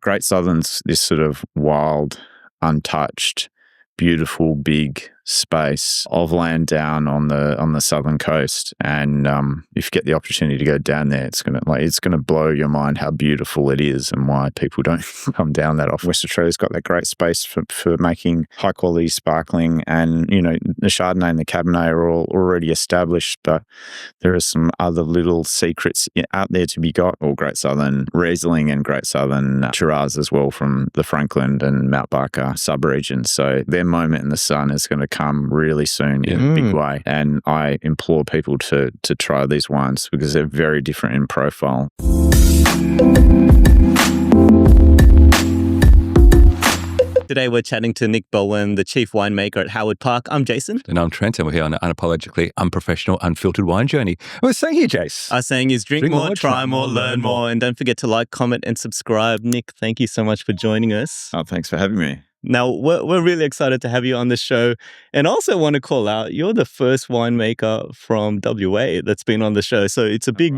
Great Southern's this sort of wild, untouched, beautiful, big space of land down on the southern coast. And if you get the opportunity to go down there, it's gonna blow your mind how beautiful it is and why people don't come down that often. West Australia's got that great space for making high quality sparkling, and the Chardonnay and the Cabernet are all already established, but there are some other little secrets out there to be got. Or Great Southern Riesling and Great Southern Shiraz as well from the Franklin and Mount Barker sub-regions. So their moment in the sun is going to come really soon in a big way. And I implore people to try these wines because they're very different in profile. Today we're chatting to Nic Bowen, the chief winemaker at Howard Park. I'm Jason. And I'm Trent, and we're here on an unapologetically unprofessional, unfiltered wine journey. And we're saying here, Jace. Our saying is drink more, try more, learn more. And don't forget to like, comment, and subscribe. Nic, thank you so much for joining us. Oh, thanks for having me. Now, we're really excited to have you on the show. And also want to call out, you're the first winemaker from WA that's been on the show. So it's a big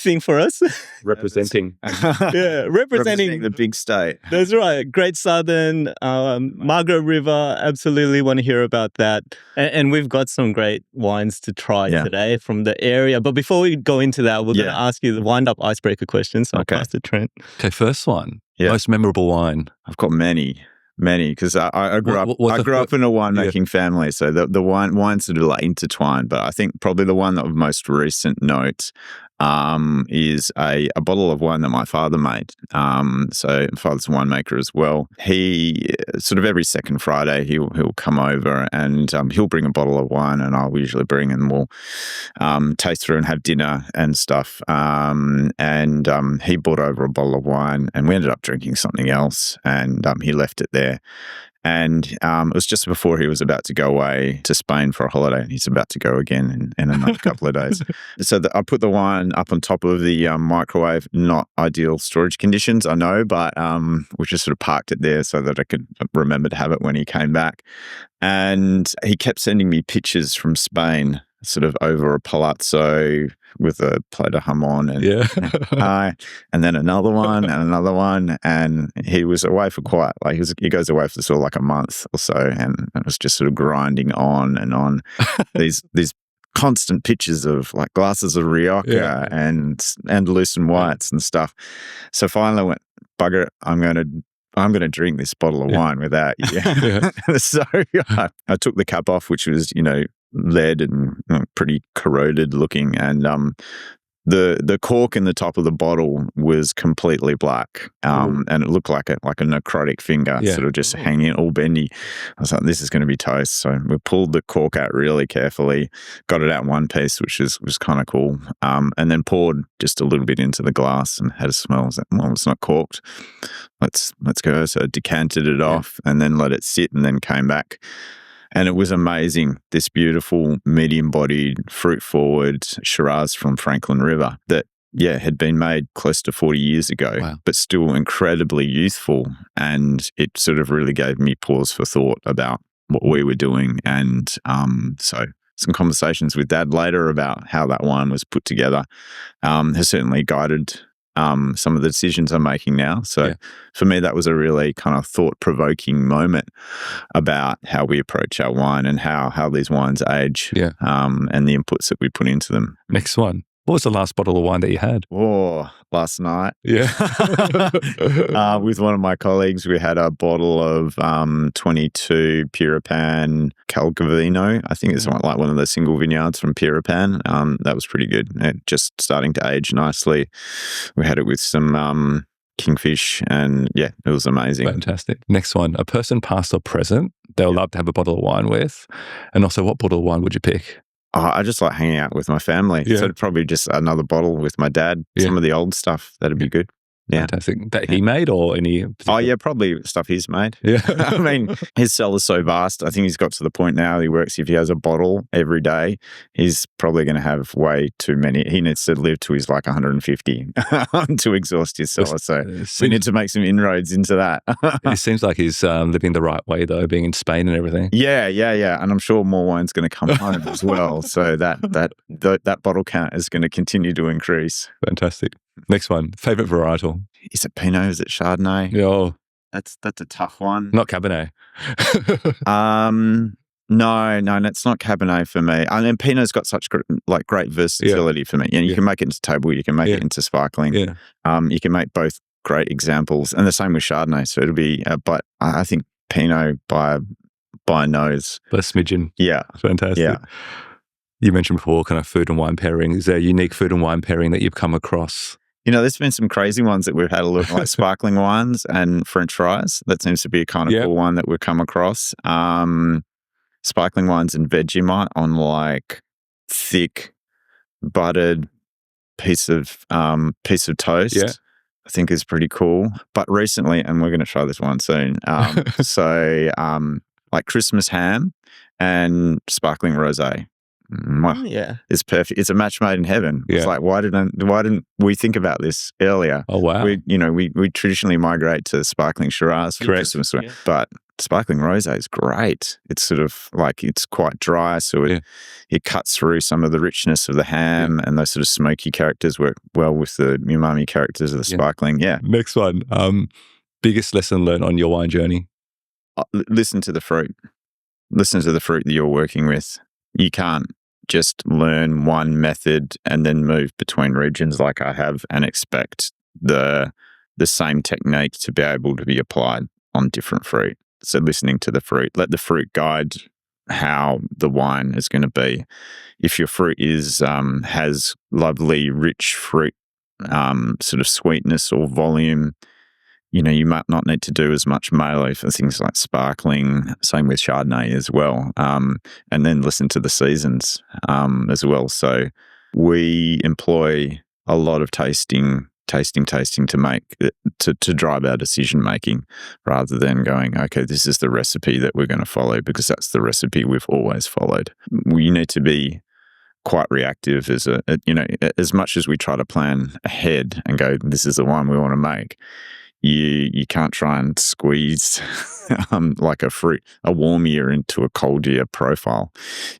thing for us. Representing. Representing the big state. That's right. Great Southern, Margaret River, absolutely want to hear about that. And we've got some great wines to try today from the area. But before we go into that, we're going to ask you the wind-up icebreaker questions. So I'll pass to Trent. Okay, first one. Most memorable wine. I've got many, because I grew up in a winemaking family, so the wines sort of like intertwined. But I think probably the one that of most recent note is a bottle of wine that my father made. So my father's a winemaker as well. He sort of every second Friday he'll come over and he'll bring a bottle of wine, and I'll usually bring, and we'll taste through and have dinner and stuff. And he brought over a bottle of wine, and we ended up drinking something else, and he left it there. And it was just before he was about to go away to Spain for a holiday, and he's about to go again in another couple of days. So I put the wine up on top of the microwave. Not ideal storage conditions, I know, but we just sort of parked it there so that I could remember to have it when he came back. And he kept sending me pictures from Spain, sort of over a palazzo with a plate of jamon and then another one, and he was away for quite he goes away for sort of like a month or so, and it was just sort of grinding on and on these constant pictures of like glasses of Rioja and lucent whites and stuff. So finally I went, bugger it, I'm going to drink this bottle of wine without you. So I took the cap off, which was, lead and pretty corroded looking, and the cork in the top of the bottle was completely black, and it looked like a necrotic finger, sort of just hanging all bendy. I was like, this is going to be toast. So we pulled the cork out really carefully, got it out in one piece, which was kind of cool, and then poured just a little bit into the glass and had a smell. I was like, well, it's not corked. Let's go. So I decanted it off and then let it sit, and then came back. And it was amazing, this beautiful medium-bodied, fruit-forward Shiraz from Franklin River that, had been made close to 40 years ago, but still incredibly youthful. And it sort of really gave me pause for thought about what we were doing. And so some conversations with Dad later about how that wine was put together has certainly guided some of the decisions I'm making now. So for me, that was a really kind of thought-provoking moment about how we approach our wine and how these wines age and the inputs that we put into them. Next one. What was the last bottle of wine that you had? Oh, last night. Yeah. With one of my colleagues, we had a bottle of 22 Pirapan Calgavino. I think it's like one of the single vineyards from Pirapan. That was pretty good. It just starting to age nicely. We had it with some kingfish, and it was amazing. Fantastic. Next one. A person past or present they'll love to have a bottle of wine with. And also, what bottle of wine would you pick? Oh, I just like hanging out with my family. So probably just another bottle with my dad. Some of the old stuff, that'd be good. Yeah. Fantastic. That he made or any particular? Oh, yeah, probably stuff he's made. Yeah. I mean, his cellar's so vast. I think he's got to the point now if he has a bottle every day, he's probably going to have way too many. He needs to live to his like 150 to exhaust his cellar. So we need to make some inroads into that. It seems like he's living the right way, though, being in Spain and everything. Yeah. And I'm sure more wine's going to come home as well. So that bottle count is going to continue to increase. Fantastic. Next one, favorite varietal. Is it Pinot? Is it Chardonnay? Oh, that's a tough one. Not Cabernet. No, that's not Cabernet for me. I mean, Pinot's got such great versatility for me. You can make it into table, you can make it into sparkling. Yeah. You can make both great examples, and the same with Chardonnay. So it'll be, but I think Pinot by a nose. By a smidgen. Yeah. Fantastic. Yeah. You mentioned before kind of food and wine pairing. Is there a unique food and wine pairing that you've come across? There's been some crazy ones that we've had a look like sparkling wines and French fries. That seems to be a kind of cool one that we've come across. Sparkling wines and Vegemite on like thick buttered piece of toast. Yeah. I think is pretty cool. But recently, and we're going to try this one soon. Like Christmas ham and sparkling rosé. It's perfect. It's a match made in heaven. It's like, why didn't we think about this earlier? Oh wow! We traditionally migrate to sparkling Shiraz for Christmas, but sparkling rosé is great. It's sort of like it's quite dry, so it cuts through some of the richness of the ham, and those sort of smoky characters work well with the umami characters of the sparkling. Yeah. Next one. Biggest lesson learned on your wine journey? Listen to the fruit. Listen to the fruit that you're working with. You can't just learn one method and then move between regions like I have and expect the same technique to be able to be applied on different fruit. So listening to the fruit, let the fruit guide how the wine is going to be. If your fruit has lovely, rich fruit, sort of sweetness or volume, you might not need to do as much malo for things like sparkling, same with Chardonnay as well. And then listen to the seasons as well. So we employ a lot of tasting to make to drive our decision making, rather than going, okay, this is the recipe that we're going to follow because that's the recipe we've always followed. We need to be quite reactive as much as we try to plan ahead and go, this is the wine we want to make. You can't try and squeeze like a warm year into a cold year profile.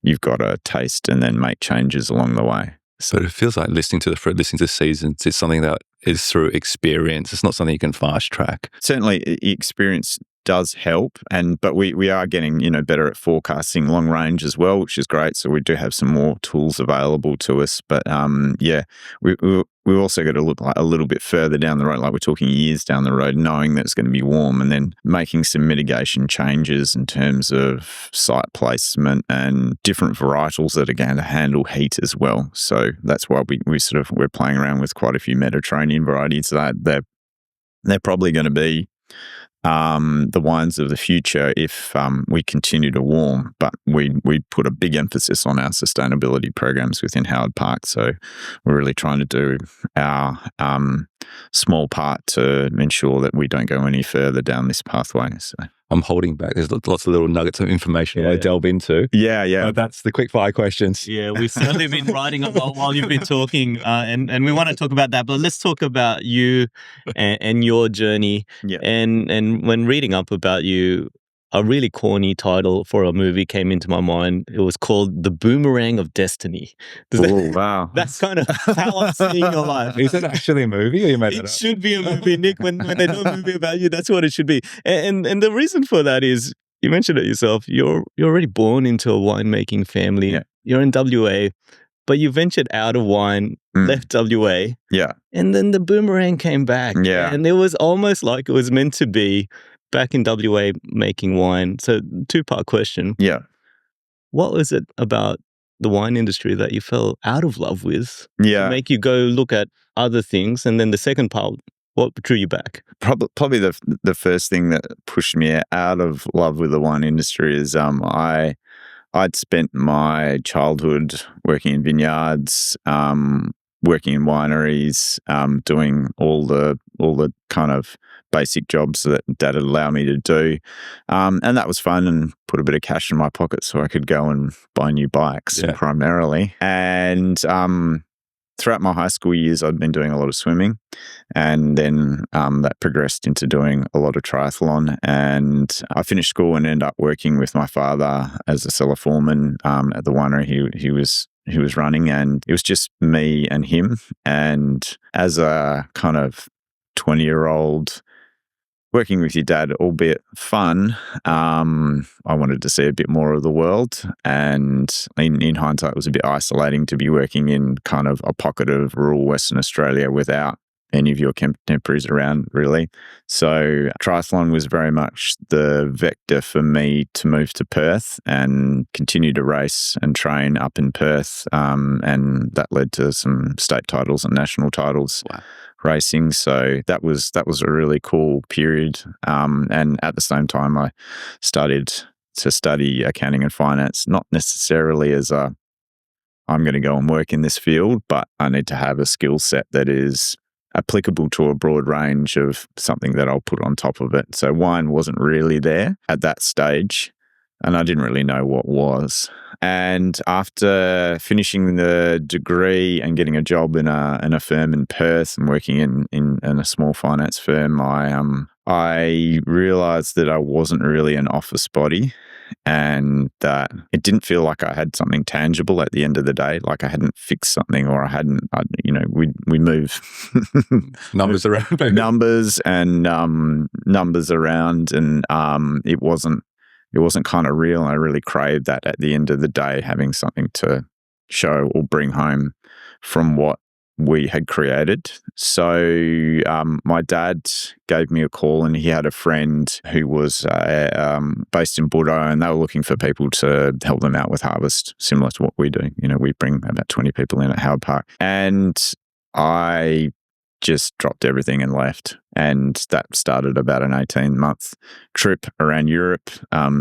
You've got to taste and then make changes along the way. So it feels like listening to the fruit, listening to seasons, it's something that is through experience. It's not something you can fast track. Certainly, experience does help, but we are getting better at forecasting long range as well, which is great. So we do have some more tools available to us. But we've also got to look like a little bit further down the road, like we're talking years down the road, knowing that it's going to be warm, and then making some mitigation changes in terms of site placement and different varietals that are going to handle heat as well. So that's why we're playing around with quite a few Mediterranean varieties that they're probably going to be the wines of the future if we continue to warm. But we put a big emphasis on our sustainability programs within Howard Park. So we're really trying to do our small part to ensure that we don't go any further down this pathway. So I'm holding back. There's lots of little nuggets of information I delve into. Yeah. That's the quick fire questions. Yeah, we've certainly been writing a lot while you've been talking, and we want to talk about that. But let's talk about you and your journey. Yeah. And when reading up about you, a really corny title for a movie came into my mind. It was called The Boomerang of Destiny. Wow. That's kind of how I'm seeing your life. Is it actually a movie, or you made it up? It should be a movie, Nick. When they do a movie about you, that's what it should be. And the reason for that is, you mentioned it yourself, you're already born into a winemaking family. Yeah. You're in WA, but you ventured out of wine, left WA. Yeah. And then the boomerang came back. Yeah. And it was almost like it was meant to be back in WA making wine. So, two-part question. Yeah. What was it about the wine industry that you fell out of love with to make you go look at other things? And then the second part, what drew you back? Probably the first thing that pushed me out of love with the wine industry is I'd spent my childhood working in vineyards, working in wineries, doing all the kind of basic jobs that Dad would allow me to do. And that was fun and put a bit of cash in my pocket so I could go and buy new bikes primarily. And throughout my high school years, I'd been doing a lot of swimming, and then that progressed into doing a lot of triathlon. And I finished school and ended up working with my father as a cellar foreman at the winery he was running, and it was just me and him. And as a kind of 20-year-old, working with your dad, albeit fun, I wanted to see a bit more of the world. And in hindsight, it was a bit isolating to be working in kind of a pocket of rural Western Australia without any of your contemporaries around, really. So triathlon was very much the vector for me to move to Perth and continue to race and train up in Perth. And that led to some state titles and national titles. Wow. Racing. So that was a really cool period. And at the same time, I started to study accounting and finance, not necessarily as I'm going to go and work in this field, but I need to have a skill set that is applicable to a broad range of something that I'll put on top of it. So wine wasn't really there at that stage, and I didn't really know what was. And after finishing the degree and getting a job in a firm in Perth and working in a small finance firm, I realised that I wasn't really an office body, and that it didn't feel like I had something tangible at the end of the day, like I hadn't fixed something, or we move numbers around, numbers around, and it wasn't kind of real. And I really craved that at the end of the day, having something to show or bring home from what we had created. So my dad gave me a call, and he had a friend who was based in Bordeaux, and they were looking for people to help them out with harvest, similar to what we do. We bring about 20 people in at Howard Park. And I just dropped everything and left. And that started about an 18-month trip around Europe,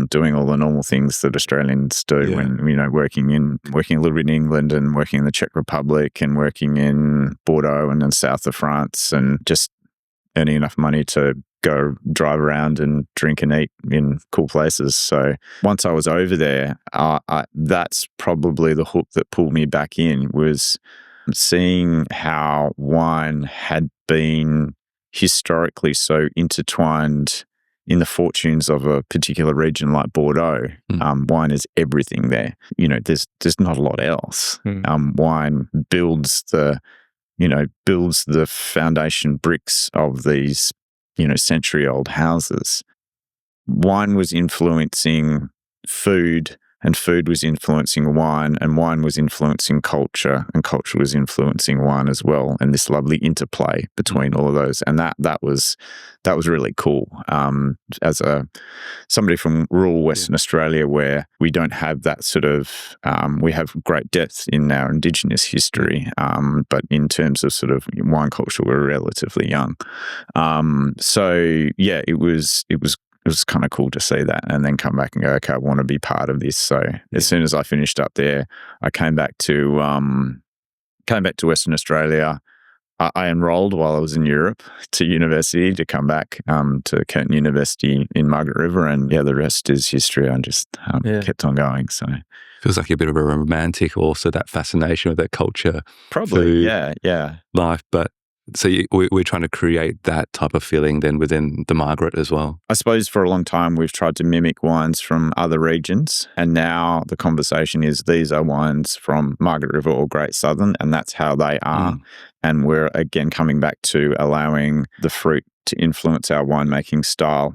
doing all the normal things that Australians do when, working a little bit in England and working in the Czech Republic and working in Bordeaux and in south of France, and just earning enough money to go drive around and drink and eat in cool places. So once I was over there, that's probably the hook that pulled me back in, was seeing how wine had been historically so intertwined in the fortunes of a particular region like Bordeaux. Wine is everything there. There's not a lot else. Wine builds the foundation bricks of these, century-old houses. Wine was influencing food, and food was influencing wine, and wine was influencing culture, and culture was influencing wine as well. And this lovely interplay between all of those, and that was really cool. As somebody from rural Western Australia, where we don't have that sort of, we have great depth in our Indigenous history, but in terms of sort of wine culture, we're relatively young. It was kind of cool to see that, and then come back and go, okay, I want to be part of this. So as soon as I finished up there, I came back to Western Australia. I enrolled while I was in Europe to university to come back to Curtin University in Margaret River, and the rest is history. I just kept on going. So feels like a bit of a romantic, also that fascination with that culture, probably, life, but. So we're trying to create that type of feeling then within the Margaret as well. I suppose for a long time we've tried to mimic wines from other regions, and now the conversation is these are wines from Margaret River or Great Southern, and that's how they are. And we're again coming back to allowing the fruit to influence our winemaking style.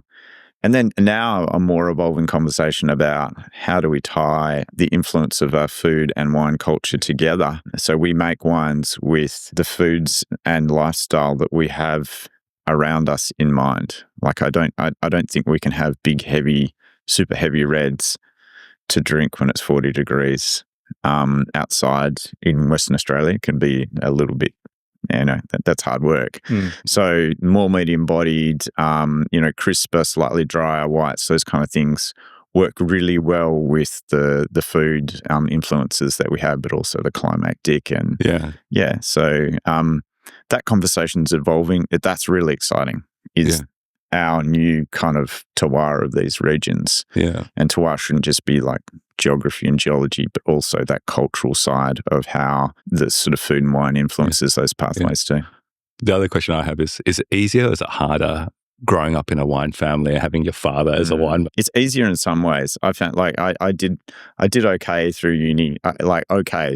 And then now a more evolving conversation about how do we tie the influence of our food and wine culture together. So we make wines with the foods and lifestyle that we have around us in mind. Like I don't think we can have big, heavy, super heavy reds to drink when it's 40 degrees outside in Western Australia. It can be a little bit, that's hard work. So more medium-bodied, crisper, slightly drier whites, those kind of things work really well with the food influences that we have, but also the climactic. And so that conversation's evolving. That's really exciting. Our new kind of terroir of these regions. And terroir shouldn't just be like geography and geology, but also that cultural side of how the sort of food and wine influences those pathways too. The other question I have is it easier or is it harder growing up in a wine family and having your father as a wine? It's easier in some ways. I found like I did okay through uni,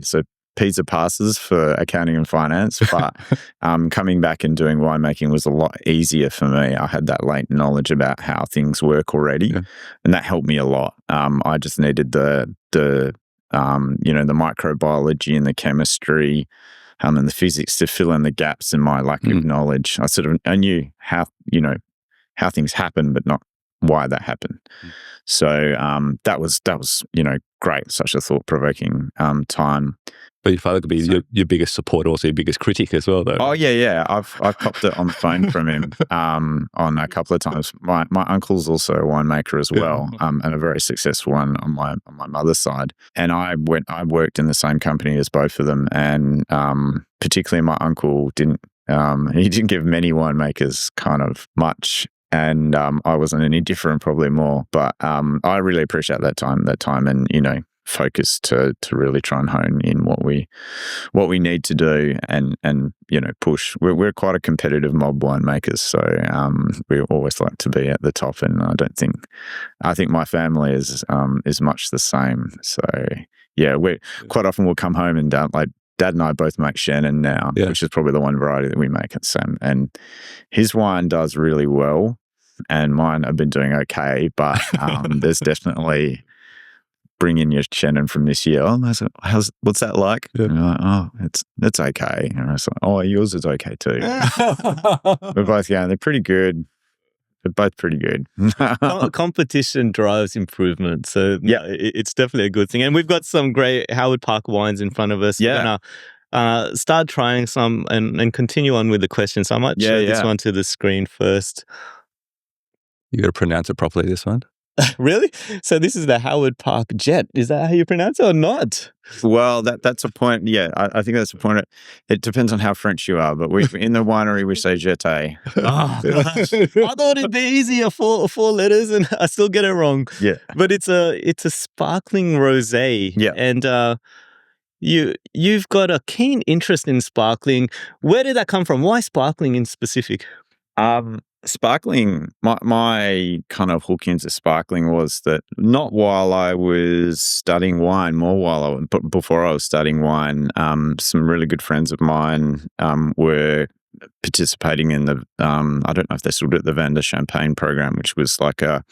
so P's are passes for accounting and finance, but coming back and doing winemaking was a lot easier for me. I had that latent knowledge about how things work already, and that helped me a lot. I just needed the microbiology and the chemistry and the physics to fill in the gaps in my lack of knowledge. I knew how things happen, but not why that happened. So that was great. Such a thought-provoking time. But your father could be your biggest supporter, also your biggest critic as well, though. Oh yeah. I've copped it on the phone from him on a couple of times. My uncle's also a winemaker as well, and a very successful one on my mother's side. And I worked in the same company as both of them, and particularly my uncle didn't give many winemakers kind of much. And I wasn't any different, probably more. But I really appreciate that time, and focus to really try and hone in what we need to do and push. We're quite a competitive mob winemakers, so we always like to be at the top. And I think my family is much the same. So yeah, we quite often we'll come home and Dad and I both make Shannon now, which is probably the one variety that we make at Sam. And his wine does really well, and mine have been doing okay. But there's definitely bring in your Shannon from this year. Oh, what's that like? Yeah. And you're like, oh, it's okay. And I was like, oh, yours is okay too. We're both going, they're pretty good. They're both pretty good. Competition drives improvement. So it's definitely a good thing. And we've got some great Howard Park wines in front of us. Yeah. We're gonna start trying some and continue on with the questions. So I might show this one to the screen first. You got to pronounce it properly, this one. Really? So this is the Howard Park Jet. Is that how you pronounce it or not? Well, that's a point. Yeah, I think that's a point. It depends on how French you are, but in the winery we say Jete. Oh, gosh. I thought it'd be easier, four letters, and I still get it wrong. Yeah, but it's a sparkling rosé. Yeah, and you've got a keen interest in sparkling. Where did that come from? Why sparkling in specific? Sparkling, my kind of hook into sparkling was that not while I was studying wine, but before I was studying wine, some really good friends of mine were participating in the, I don't know if they still do it, the Vin de Champagne program, which was like a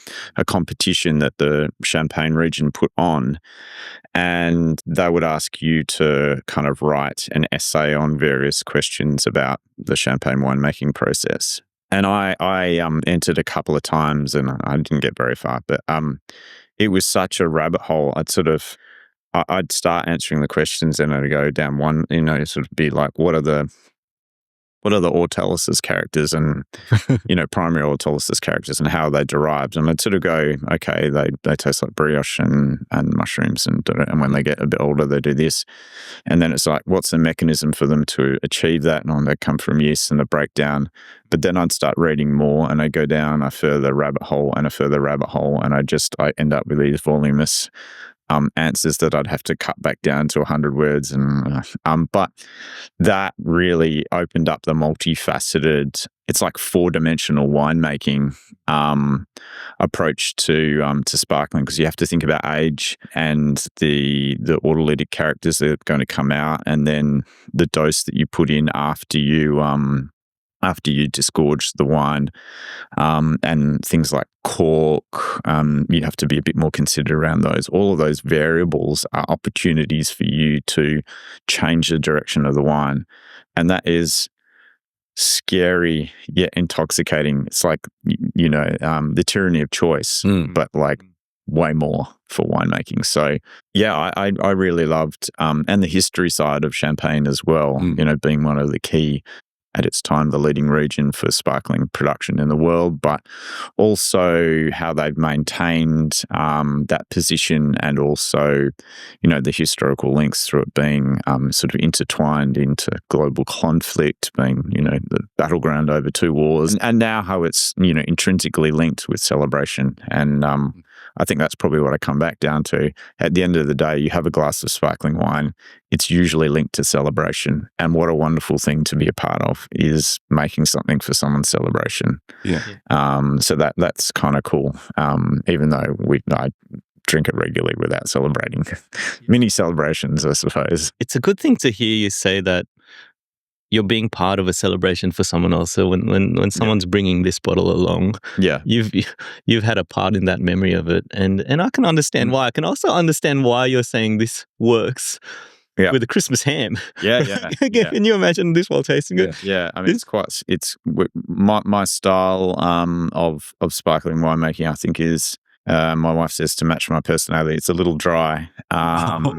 competition that the Champagne region put on. And they would ask you to kind of write an essay on various questions about the Champagne winemaking process. And I entered a couple of times and I didn't get very far, but it was such a rabbit hole. I'd start answering the questions and I'd go down one, sort of be like, what are the autolysis characters and, primary autolysis characters and how are they derived? And I'd sort of go, okay, they taste like brioche and mushrooms and when they get a bit older, they do this. And then it's like, what's the mechanism for them to achieve that? And they come from yeast and the breakdown. But then I'd start reading more and I go down a further rabbit hole and a further rabbit hole. And I end up with these voluminous answers that I'd have to cut back down to 100 words. And but that really opened up the multifaceted, it's like 4-dimensional winemaking approach to sparkling, because you have to think about age and the autolytic characters that are going to come out, and then the dose that you put in after you disgorge the wine, and things like cork, you have to be a bit more considerate around those. All of those variables are opportunities for you to change the direction of the wine. And that is scary yet intoxicating. It's like, the tyranny of choice, but like way more for winemaking. So yeah, I really loved, and the history side of Champagne as well, being one of the key, at its time, the leading region for sparkling production in the world, but also how they've maintained that position, and also, the historical links through it being sort of intertwined into global conflict, being, the battleground over 2 wars, and now how it's, intrinsically linked with celebration. And I think that's probably what I come back down to. At the end of the day, you have a glass of sparkling wine, it's usually linked to celebration. And what a wonderful thing to be a part of is making something for someone's celebration. Yeah. So that's kind of cool. Even though I drink it regularly without celebrating. Mini celebrations, I suppose. It's a good thing to hear you say that you're being part of a celebration for someone else. So when someone's bringing this bottle along, you've had a part in that memory of it, and I can understand why. I can also understand why you're saying this works with a Christmas ham. Yeah. Can you imagine this while tasting it? Yeah. I mean, it's my style of sparkling winemaking, I think, is my wife says to match my personality. It's a little dry.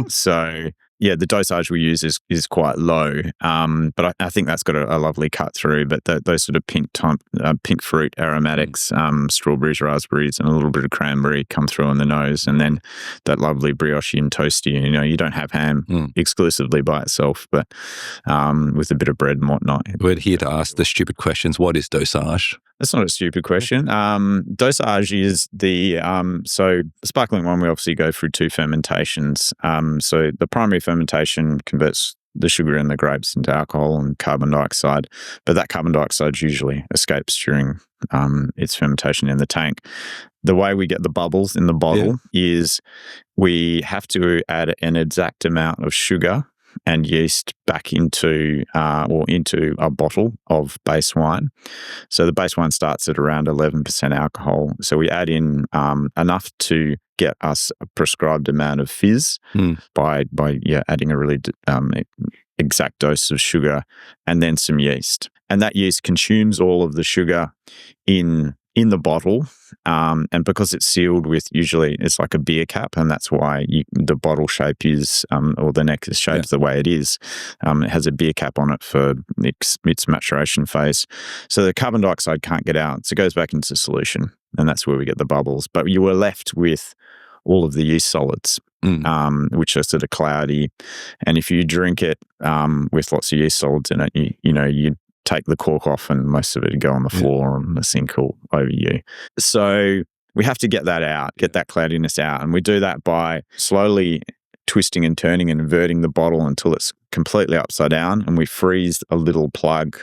So yeah, the dosage we use is quite low, but I think that's got a lovely cut through. But those sort of pink fruit aromatics, strawberries, raspberries, and a little bit of cranberry come through on the nose, and then that lovely brioche and toasty. You don't have ham exclusively by itself, but with a bit of bread and whatnot. We're here to ask the stupid questions. What is dosage? That's not a stupid question. Dosage is so sparkling wine, we obviously go through 2 fermentations. So the primary fermentation converts the sugar in the grapes into alcohol and carbon dioxide, but that carbon dioxide usually escapes during its fermentation in the tank. The way we get the bubbles in the bottle is we have to add an exact amount of sugar and yeast back into a bottle of base wine. So the base wine starts at around 11% alcohol. So we add in enough to get us a prescribed amount of fizz by adding a really exact dose of sugar and then some yeast. And that yeast consumes all of the sugar in the bottle, and because it's sealed with, usually it's like a beer cap, and that's why the bottle shape is, or the neck is shaped the way it is. It has a beer cap on it for its maturation phase. So the carbon dioxide can't get out, so it goes back into solution, and that's where we get the bubbles. But you were left with all of the yeast solids, which are sort of cloudy. And if you drink it with lots of yeast solids in it, you take the cork off and most of it would go on the floor and the sink or over you. So we have to get that out, get that cloudiness out. And we do that by slowly twisting and turning and inverting the bottle until it's completely upside down. And we freeze a little plug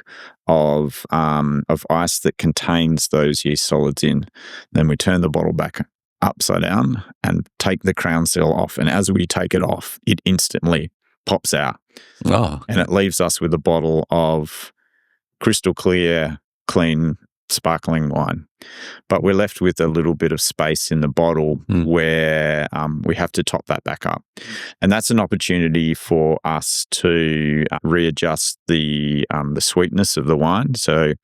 of ice that contains those yeast solids in. Then we turn the bottle back upside down and take the crown seal off. And as we take it off, it instantly pops out. And it leaves us with a bottle of crystal clear, clean, sparkling wine. But we're left with a little bit of space in the bottle where we have to top that back up. And that's an opportunity for us to readjust the sweetness of the wine. So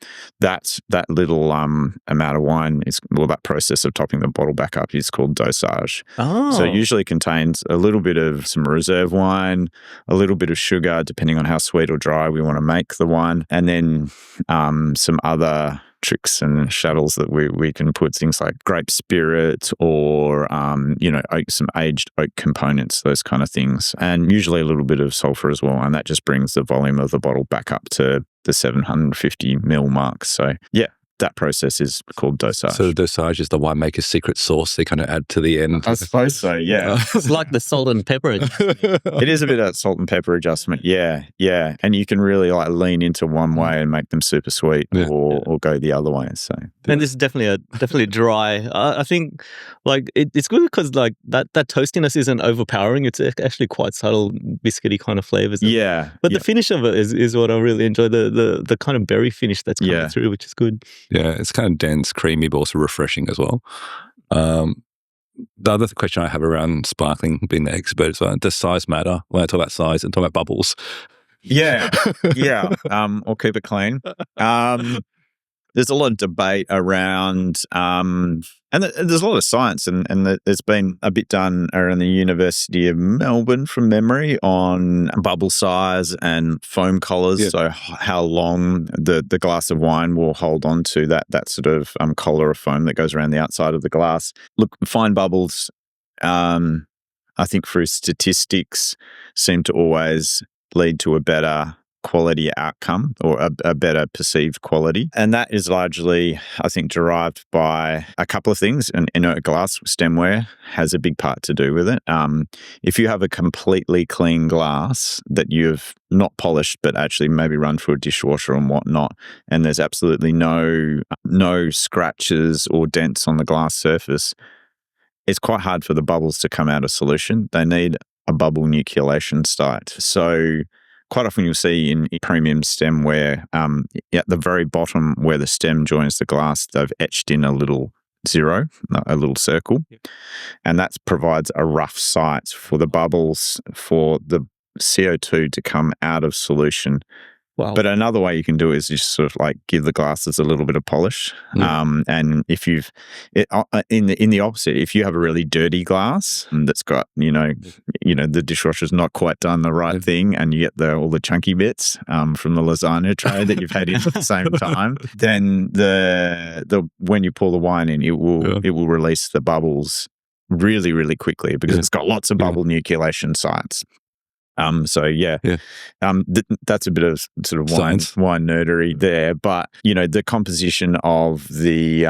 that little amount of wine that process of topping the bottle back up is called dosage. So it usually contains a little bit of some reserve wine, a little bit of sugar, depending on how sweet or dry we want to make the wine, and then some other tricks and shuttles that we can put, things like grape spirit or some aged oak components, those kind of things, and usually a little bit of sulfur as well, and that just brings the volume of the bottle back up to the 750 ml mark. So that process is called dosage. So dosage is the winemaker's secret sauce they kind of add to the end. I suppose so, yeah. It's like the salt and pepper adjustment. It is a bit of salt and pepper adjustment, yeah. And you can really lean into one way and make them super sweet or go the other way. So. And this is definitely dry. I think it's good because that toastiness isn't overpowering. It's actually quite subtle, biscuity kind of flavors. Yeah. But the finish of it is what I really enjoy. The kind of berry finish that's coming through, which is good. Yeah, it's kind of dense, creamy, but also refreshing as well. The other question I have around sparkling, being the expert, is does size matter when I talk about size and talk about bubbles? Yeah. Or keep it clean. There's a lot of debate around, and there's a lot of science, and there's been a bit done around the University of Melbourne from memory on bubble size and foam collars, so how long the glass of wine will hold on to that sort of collar of foam that goes around the outside of the glass. Look, fine bubbles, I think through statistics, seem to always lead to a better quality outcome or a better perceived quality. And that is largely, I think, derived by a couple of things. And inert glass stemware has a big part to do with it. If you have a completely clean glass that you've not polished, but actually maybe run through a dishwasher and whatnot, and there's absolutely no scratches or dents on the glass surface, it's quite hard for the bubbles to come out of solution. They need a bubble nucleation site. So quite often you'll see in premium stemware, at the very bottom where the stem joins the glass, they've etched in a little zero, a little circle, and that provides a rough site for the bubbles for the CO2 to come out of solution. Wow. But another way you can do it is just sort of like give the glasses a little bit of polish. And if you've, in the opposite, if you have a really dirty glass that's got, the dishwasher's not quite done the right thing, and you get all the chunky bits from the lasagna tray that you've had in at the same time, then the when you pour the wine in, it will release the bubbles really, really quickly because it's got lots of bubble nucleation sites. That's a bit of sort of wine nerdery there, but the composition of the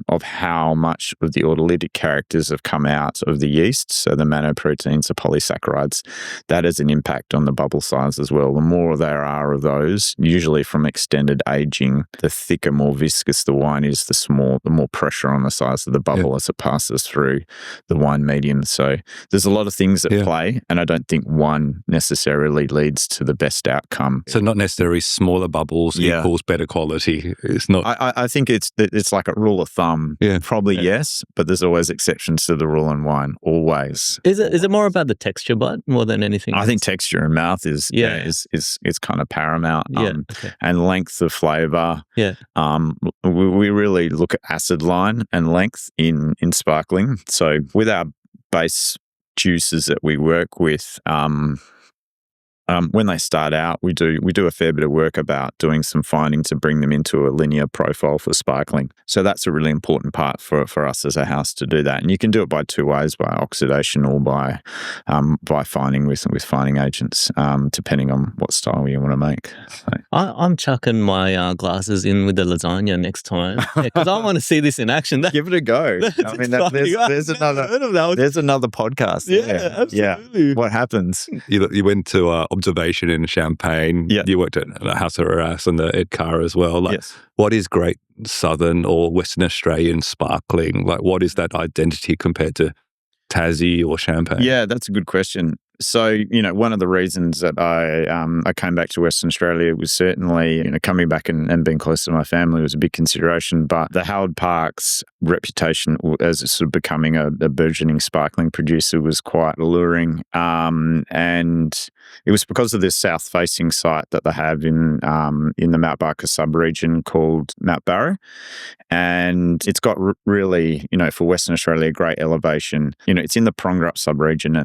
of how much of the autolytic characters have come out of the yeast, so the manoproteins, the polysaccharides, that has an impact on the bubble size as well. The more there are of those, usually from extended aging, the thicker, more viscous the wine is, the more pressure on the size of the bubble as it passes through the wine medium. So there's a lot of things that play, and I don't think one necessarily leads to the best outcome. So not necessarily smaller bubbles equals better quality. It's not. I think it's like a rule of thumb. Yeah. Probably yes, but there's always exceptions to the rule in wine. Always. Is it more about the texture, but more than anything else? I think texture in mouth is kind of paramount. And length of flavour. Yeah. We really look at acid line and length in sparkling. So with our base juices that we work with, when they start out, we do a fair bit of work about doing some fining to bring them into a linear profile for sparkling. So that's a really important part for us as a house to do that. And you can do it by two ways: by oxidation or by fining with fining agents, depending on what style you want to make. So. I'm chucking my glasses in with the lasagna next time because I want to see this in action. Give it a go. I mean, there's another podcast. Yeah, absolutely. Yeah. What happens? You went to observation in Champagne. Yeah. You worked at the House of Arras and the Edcar as well. Yes. What is great Southern or Western Australian sparkling? Like, what is that identity compared to Tassie or Champagne? Yeah, that's a good question. So, one of the reasons that I came back to Western Australia was certainly, coming back and being close to my family was a big consideration. But the Howard Park's reputation as sort of becoming a burgeoning sparkling producer was quite alluring. And it was because of this south-facing site that they have in the Mount Barker sub-region called Mount Barrow. And it's got really, for Western Australia, a great elevation. It's in the Prongerup sub-region,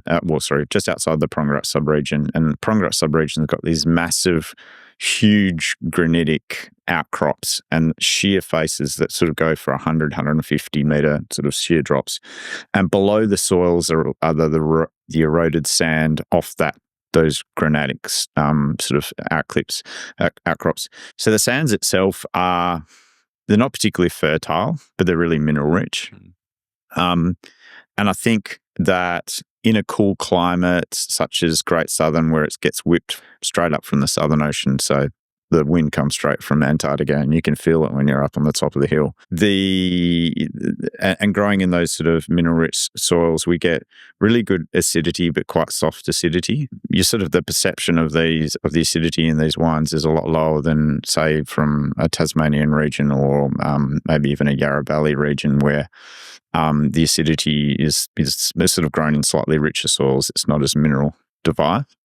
just outside the Prongerup sub-region. And the Prongerup sub-region's got these massive, huge granitic outcrops and shear faces that sort of go for 100, 150 metre sort of shear drops. And below the soils are the eroded sand off those granitic sort of outcrops. So the sands itself they're not particularly fertile, but they're really mineral rich. And I think that in a cool climate such as Great Southern, where it gets whipped straight up from the Southern Ocean, so the wind comes straight from Antarctica and you can feel it when you're up on the top of the hill. And growing in those sort of mineral-rich soils, we get really good acidity, but quite soft acidity. The perception of the acidity in these wines is a lot lower than, say, from a Tasmanian region or maybe even a Yarra Valley region where the acidity is sort of grown in slightly richer soils. It's not as mineral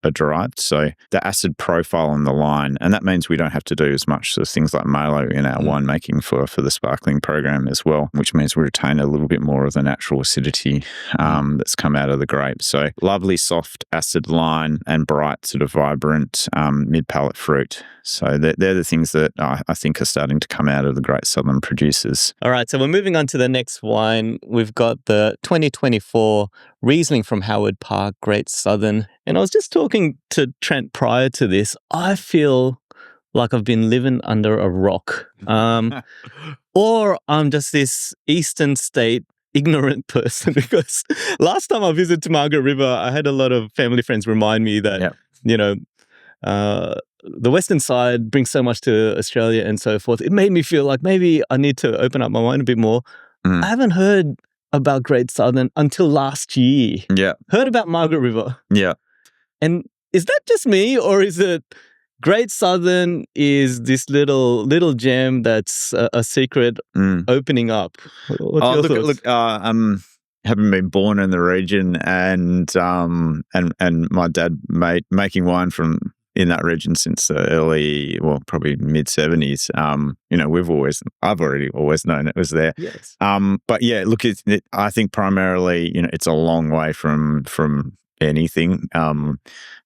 derived. So the acid profile on the line, and that means we don't have to do as much sort of things like Malo in our winemaking for the sparkling program as well, which means we retain a little bit more of the natural acidity that's come out of the grape. So lovely soft acid line and bright sort of vibrant mid-palate fruit. So they're the things that I think are starting to come out of the Great Southern producers. All right, so we're moving on to the next wine. We've got the 2024 Riesling from Howard Park, Great Southern. And I was just talking to Trent prior to this. I feel like I've been living under a rock. Or I'm just this Eastern state ignorant person, because last time I visited Margaret River, I had a lot of family friends remind me that, the Western side brings so much to Australia and so forth. It made me feel like maybe I need to open up my mind a bit more. I haven't heard about Great Southern until last year. Yeah. Heard about Margaret River. Yeah. And is that just me, or is it Great Southern is this little gem that's a secret opening up? What's your thoughts? Look, having been born in the region and my dad making wine from in that region since the early, probably mid-70s. I've already always known it was there. Yes. But yeah, look, I think primarily, it's a long way from anything.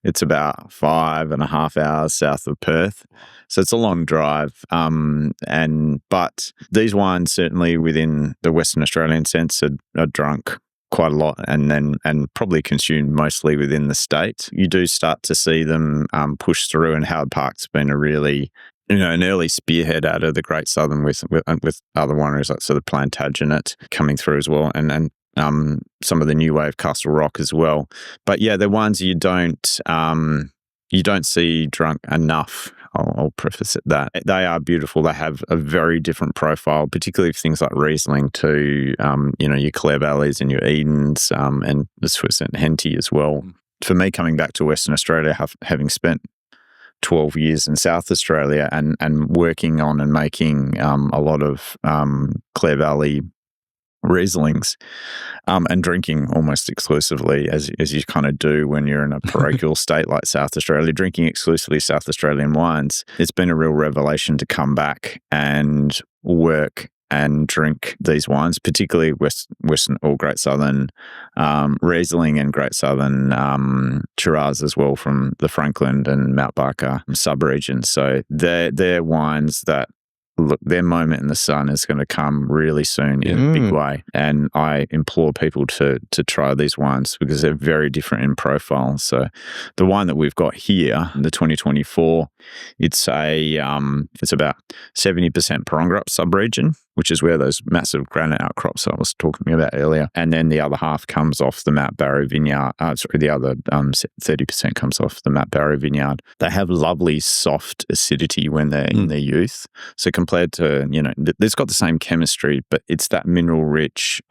It's about 5.5 hours south of Perth. So it's a long drive. But these wines, certainly within the Western Australian sense, are drunk quite a lot and probably consumed mostly within the state. You do start to see them push through, and Howard Park's been a really, an early spearhead out of the Great Southern with other wineries like sort of Plantagenet coming through as well, and some of the new wave Castle Rock as well. But yeah, the ones you don't see drunk enough. I'll preface it that they are beautiful. They have a very different profile, particularly for things like Riesling to, your Clare Valleys and your Edens, and the Swiss and Henty as well. For me, coming back to Western Australia, having spent 12 years in South Australia and working on and making a lot of Clare Valley Rieslings, and drinking almost exclusively, as you kind of do when you're in a parochial state like South Australia, drinking exclusively South Australian wines. It's been a real revelation to come back and work and drink these wines, particularly Western or Great Southern Riesling and Great Southern Shiraz as well from the Franklin and Mount Barker sub-regions. So they're wines that, look, their moment in the sun is going to come really soon in a big way. And I implore people to try these wines because they're very different in profile. So the wine that we've got here, the 2024, it's about 70% Parongarup sub-region, which is where those massive granite outcrops I was talking about earlier. And then the other half comes off the Mount Barrow vineyard. The other 30% comes off the Mount Barrow vineyard. They have lovely soft acidity when they're in their youth. So compared to, it's got the same chemistry, but it's that mineral-rich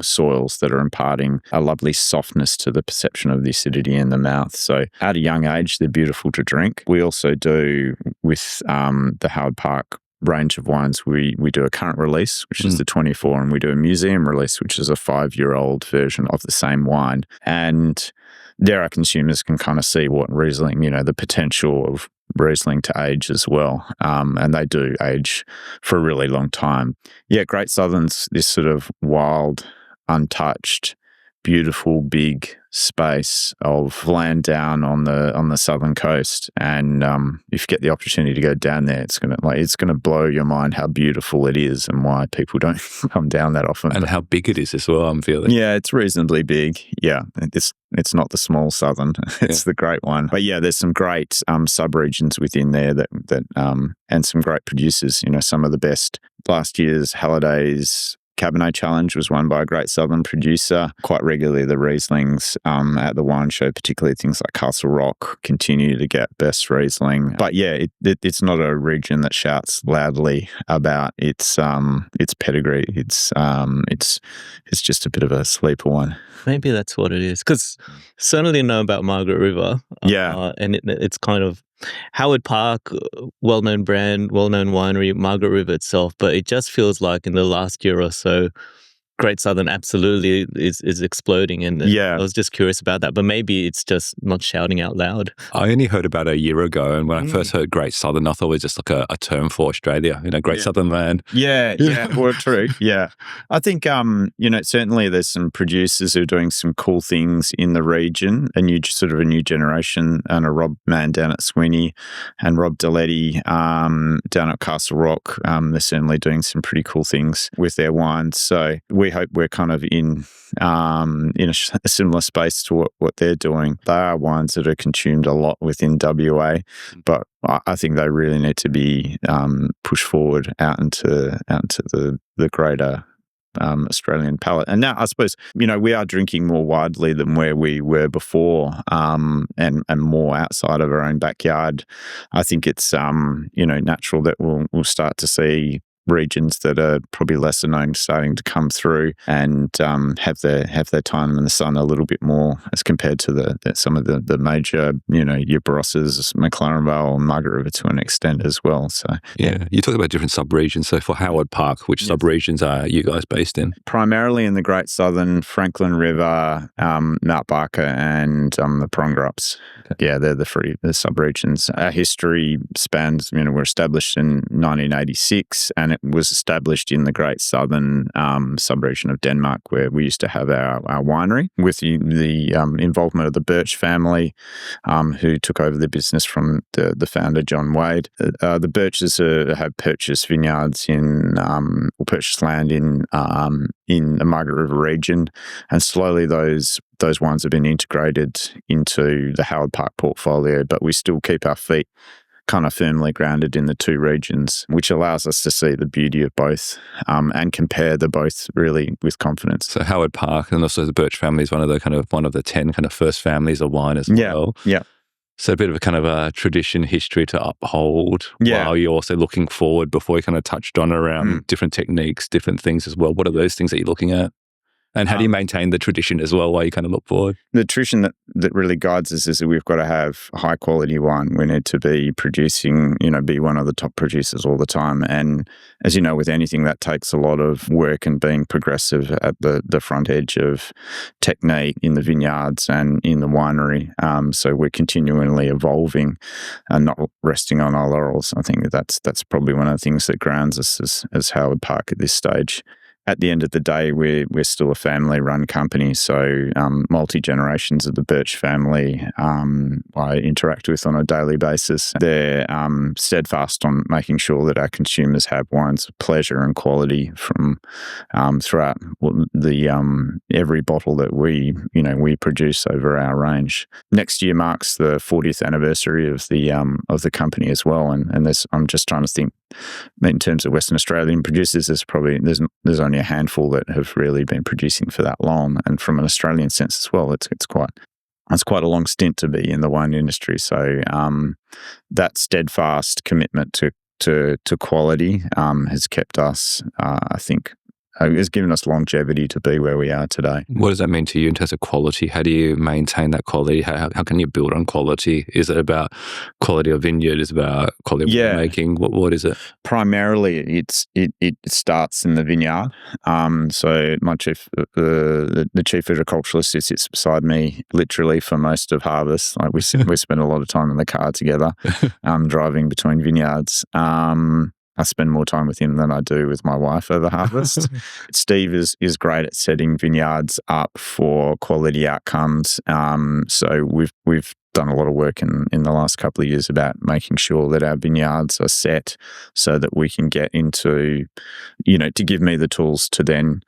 soils that are imparting a lovely softness to the perception of the acidity in the mouth. So at a young age, they're beautiful to drink. We also do, with the Howard Park range of wines, we do a current release, which is the 24, and we do a museum release, which is a 5-year-old version of the same wine. And there our consumers can kind of see what Riesling, the potential of Riesling to age as well. And they do age for a really long time. Yeah, Great Southern's this sort of wild, untouched, beautiful, big space of land down on the southern coast. And if you get the opportunity to go down there, it's gonna blow your mind how beautiful it is and why people don't come down that often. And how big it is as well, I'm feeling. Yeah, it's reasonably big. Yeah, it's not the small southern, it's the great one. But yeah, there's some great sub-regions within there that and some great producers. Some of the best. Last year's Halliday's Cabernet Challenge was won by a Great Southern producer. Quite regularly, the Rieslings at the wine show, particularly things like Castle Rock, continue to get best Riesling. But yeah, it's not a region that shouts loudly about its pedigree. It's just a bit of a sleeper one. Maybe that's what it is. Because certainly know about Margaret River. And it's kind of Howard Park, well-known brand, well-known winery, Margaret River itself, but it just feels like in the last year or so, Great Southern absolutely is exploding. And I was just curious about that, but maybe it's just not shouting out loud. I only heard about it a year ago, and when I first heard Great Southern, I thought it was just like a term for Australia, Great Southern land. Yeah, well, true. Yeah. I think, certainly there's some producers who are doing some cool things in the region, a new generation, and a Rob Mann down at Sweeney and Rob Deletti down at Castle Rock. They're certainly doing some pretty cool things with their wines. So we hope we're kind of in a similar space to what they're doing. They are wines that are consumed a lot within WA, but I think they really need to be pushed forward out into the greater Australian palate. And now I suppose, we are drinking more widely than where we were before, and more outside of our own backyard. I think it's natural that we'll start to see regions that are probably lesser known starting to come through and have their time in the sun a little bit more as compared to some of the major, your Barosses, McLaren Vale, and Margaret River to an extent as well. So you talk about different sub-regions. So for Howard Park, which sub-regions are you guys based in? Primarily in the Great Southern, Franklin River, Mount Barker, and the Prongerups. Okay. Yeah, they're the sub-regions. Our history spans, we're established in 1986, and it was established in the Great Southern sub-region of Denmark, where we used to have our winery with the involvement of the Burch family, who took over the business from the founder, John Wade. The Burches have purchased vineyards purchased land in the Margaret River region, and slowly those wines have been integrated into the Howard Park portfolio, but we still keep our feet kind of firmly grounded in the two regions, which allows us to see the beauty of both and compare the both really with confidence. So Howard Park and also the Burch family is one of the 10 kind of first families of wine as well. Yeah. So a bit of a kind of a tradition history to uphold while you're also looking forward before you kind of touched on around different techniques, different things as well. What are those things that you're looking at? And how do you maintain the tradition as well while you kind of look forward? The tradition that really guides us is that we've got to have high quality wine. We need to be producing, be one of the top producers all the time. And as you know, with anything, that takes a lot of work and being progressive at the front edge of technique in the vineyards and in the winery. So we're continually evolving and not resting on our laurels. I think that's probably one of the things that grounds us as Howard Park at this stage. At the end of the day, we're still a family-run company, so multi-generations of the Burch family I interact with on a daily basis. They're steadfast on making sure that our consumers have wines of pleasure and quality from throughout every bottle that we produce over our range. Next year marks the 40th anniversary of the company as well, and I'm just trying to think in terms of Western Australian producers. There's only a handful that have really been producing for that long, and from an Australian sense as well, it's quite a long stint to be in the wine industry. So that steadfast commitment to quality has kept us, I think, has given us longevity to be where we are today. What does that mean to you in terms of quality? How do you maintain that quality? How can you build on quality? Is it about quality of vineyard? Is it about quality of winemaking? What is it? Primarily, it starts in the vineyard. So my chief, the chief viticulturalist, who sits beside me literally for most of harvest. Like we spend a lot of time in the car together, driving between vineyards. I spend more time with him than I do with my wife over harvest. Steve is great at setting vineyards up for quality outcomes. So we've done a lot of work in the last couple of years about making sure that our vineyards are set so that we can get into, to give me the tools to then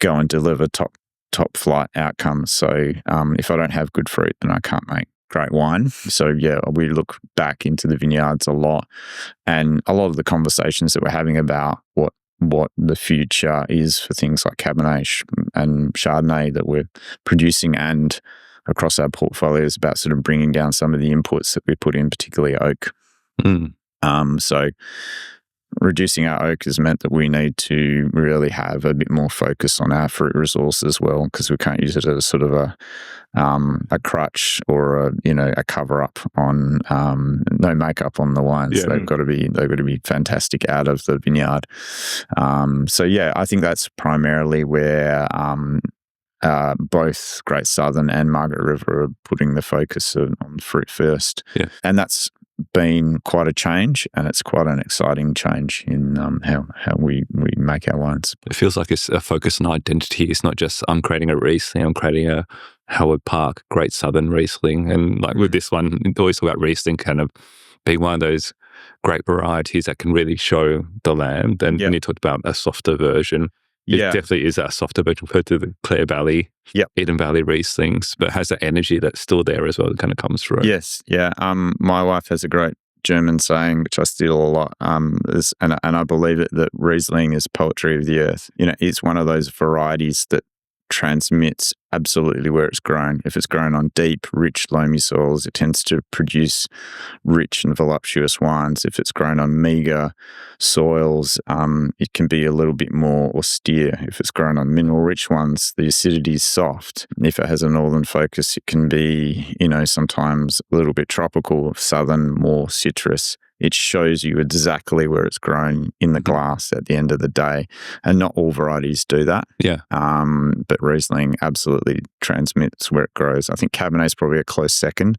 go and deliver top flight outcomes. So if I don't have good fruit, then I can't make great wine. So we look back into the vineyards a lot, and a lot of the conversations that we're having about what the future is for things like Cabernet and Chardonnay that we're producing and across our portfolio is about sort of bringing down some of the inputs that we put in, particularly oak. So reducing our oak has meant that we need to really have a bit more focus on our fruit resource as well, because we can't use it as sort of a crutch or a cover up on no makeup on the wines. They've got to be fantastic out of the vineyard. I think that's primarily where both Great Southern and Margaret River are putting the focus on fruit first. And that's been quite a change, and it's quite an exciting change in how we make our wines. It feels like it's a focus on identity. It's not just I'm creating a Riesling, I'm creating a Howard Park Great Southern Riesling. And like with this one, we always talk about Riesling kind of being one of those great varieties that can really show the land. And when you talked about a softer version, It definitely is that softer version compared to the Clare Valley, Eden Valley Rieslings, but has that energy that's still there as well that kind of comes through. Yes, yeah. My wife has a great German saying, which I steal a lot, and I believe it, that Riesling is poetry of the earth. It's one of those varieties that transmits absolutely where it's grown. If it's grown on deep, rich, loamy soils, it tends to produce rich and voluptuous wines. If it's grown on meager soils, it can be a little bit more austere. If it's grown on mineral-rich ones, the acidity is soft. If it has a northern focus, it can be, sometimes a little bit tropical, southern, more citrus. It shows you exactly where it's grown in the glass at the end of the day. And not all varieties do that. Yeah. But Riesling absolutely transmits where it grows. I think Cabernet is probably a close second,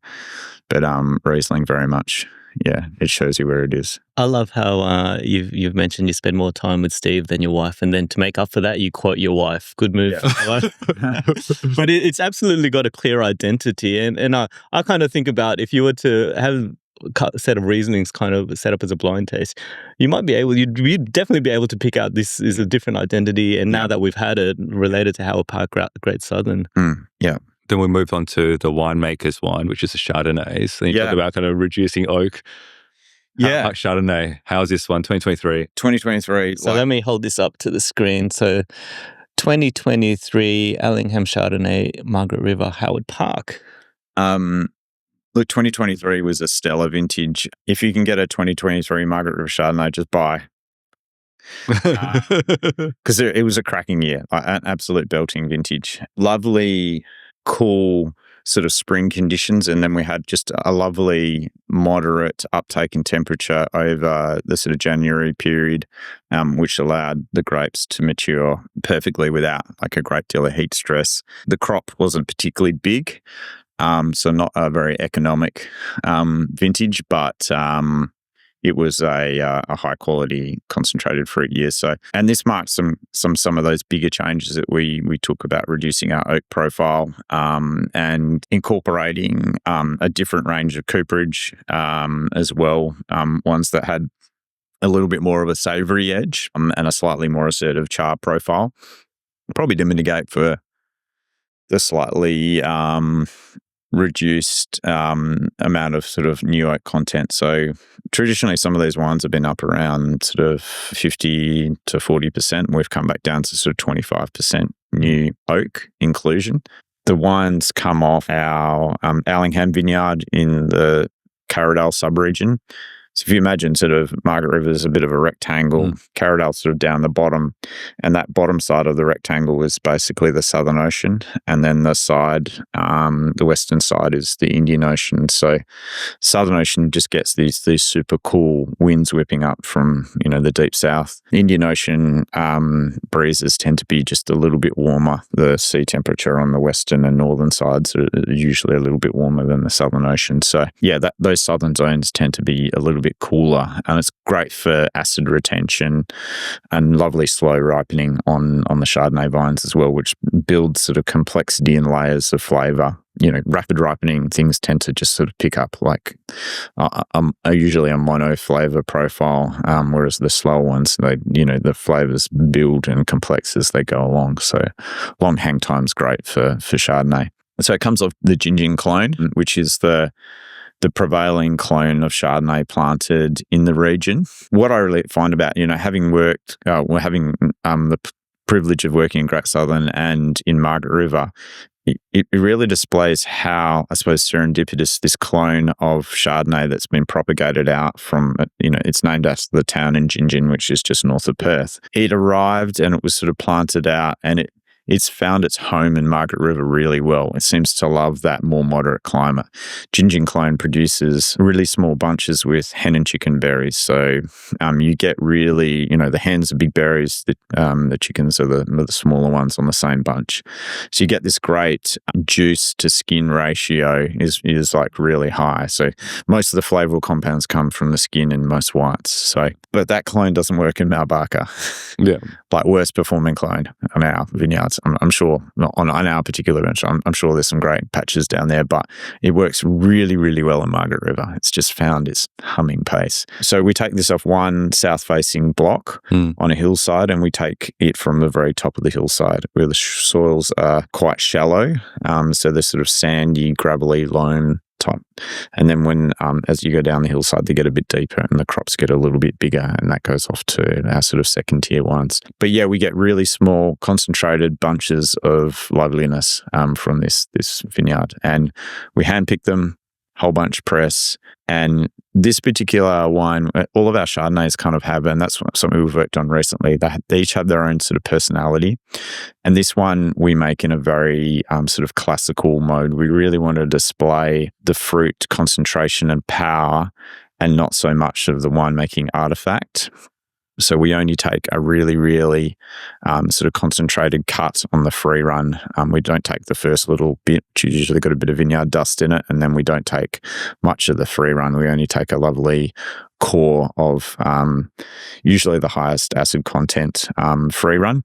but Riesling very much, it shows you where it is. I love how you've mentioned you spend more time with Steve than your wife, and then to make up for that, you quote your wife. Good move. Yeah. But it's absolutely got a clear identity. And I kind of think about if you were to have a set of Rieslings kind of set up as a blind taste, you'd definitely be able to pick out this is a different identity, and now that we've had it related to Howard Park Great Southern. Then we move on to the Winemaker's wine, which is the Chardonnays. So you talk about kind of reducing oak. Chardonnay. How's this one? 2023. 2023. So let me hold this up to the screen. So 2023 Allingham Chardonnay, Margaret River, Howard Park. Look, 2023 was a stellar vintage. If you can get a 2023 Margaret River Chardonnay, just buy. Because it was a cracking year, an absolute belting vintage. Lovely, cool sort of spring conditions, and then we had just a lovely moderate uptake in temperature over the sort of January period, which allowed the grapes to mature perfectly without like a great deal of heat stress. The crop wasn't particularly big, so not a very economic vintage, but it was a high quality concentrated fruit year. So, and this marked some of those bigger changes that we took about reducing our oak profile and incorporating a different range of cooperage as well, ones that had a little bit more of a savoury edge and a slightly more assertive char profile, probably to mitigate for the slightly reduced amount of sort of new oak content. So traditionally, some of these wines have been up around sort of 50 to 40%. We've come back down to sort of 25% new oak inclusion. The wines come off our Allingham vineyard in the Carradale subregion. So if you imagine sort of Margaret River is a bit of a rectangle, Carradale sort of down the bottom, and that bottom side of the rectangle is basically the Southern Ocean, and then the side, the western side is the Indian Ocean. So Southern Ocean just gets these super cool winds whipping up from, the deep south. Indian Ocean breezes tend to be just a little bit warmer. The sea temperature on the western and northern sides are usually a little bit warmer than the Southern Ocean. So those southern zones tend to be a little bit cooler, and it's great for acid retention and lovely slow ripening on the Chardonnay vines as well, which builds sort of complexity and layers of flavour. Rapid ripening things tend to just sort of pick up like usually a mono flavour profile, whereas the slower ones, the flavours build and complex as they go along. So long hang time's great for Chardonnay. So it comes off the Gingin clone, which is the prevailing clone of Chardonnay planted in the region. What I really find about, having worked, having the privilege of working in Great Southern and in Margaret River, it really displays how, I suppose, serendipitous this clone of Chardonnay that's been propagated out from, it's named after the town in Gingin, which is just north of Perth. It arrived and it was sort of planted out, and it's found its home in Margaret River really well. It seems to love that more moderate climate. Gingin clone produces really small bunches with hen and chicken berries. So you get really, the hens are big berries, the chickens are the smaller ones on the same bunch. So you get this great juice to skin ratio is like really high. So most of the flavorful compounds come from the skin in most whites. So, but that clone doesn't work in Mount Barker. Yeah. Like worst performing clone on our vineyard. I'm sure not on our particular bench. I'm sure there's some great patches down there, but it works really, really well in Margaret River. It's just found its humming pace. So we take this off one south-facing block on a hillside, and we take it from the very top of the hillside where the soils are quite shallow. So they're sort of sandy, gravelly, loam type. And then when as you go down the hillside, they get a bit deeper and the crops get a little bit bigger, and that goes off to our sort of second tier ones. But yeah, we get really small concentrated bunches of loveliness from this vineyard, and we handpick them, whole bunch press. And this particular wine, all of our Chardonnays kind of have, and that's something we've worked on recently, they each have their own sort of personality. And this one we make in a very sort of classical mode. We really want to display the fruit concentration and power, and not so much of the winemaking artifact. So we only take a really, really sort of concentrated cut on the free run. We don't take the first little bit, which usually got a bit of vineyard dust in it, and then we don't take much of the free run. We only take a lovely core of usually the highest acid content free run.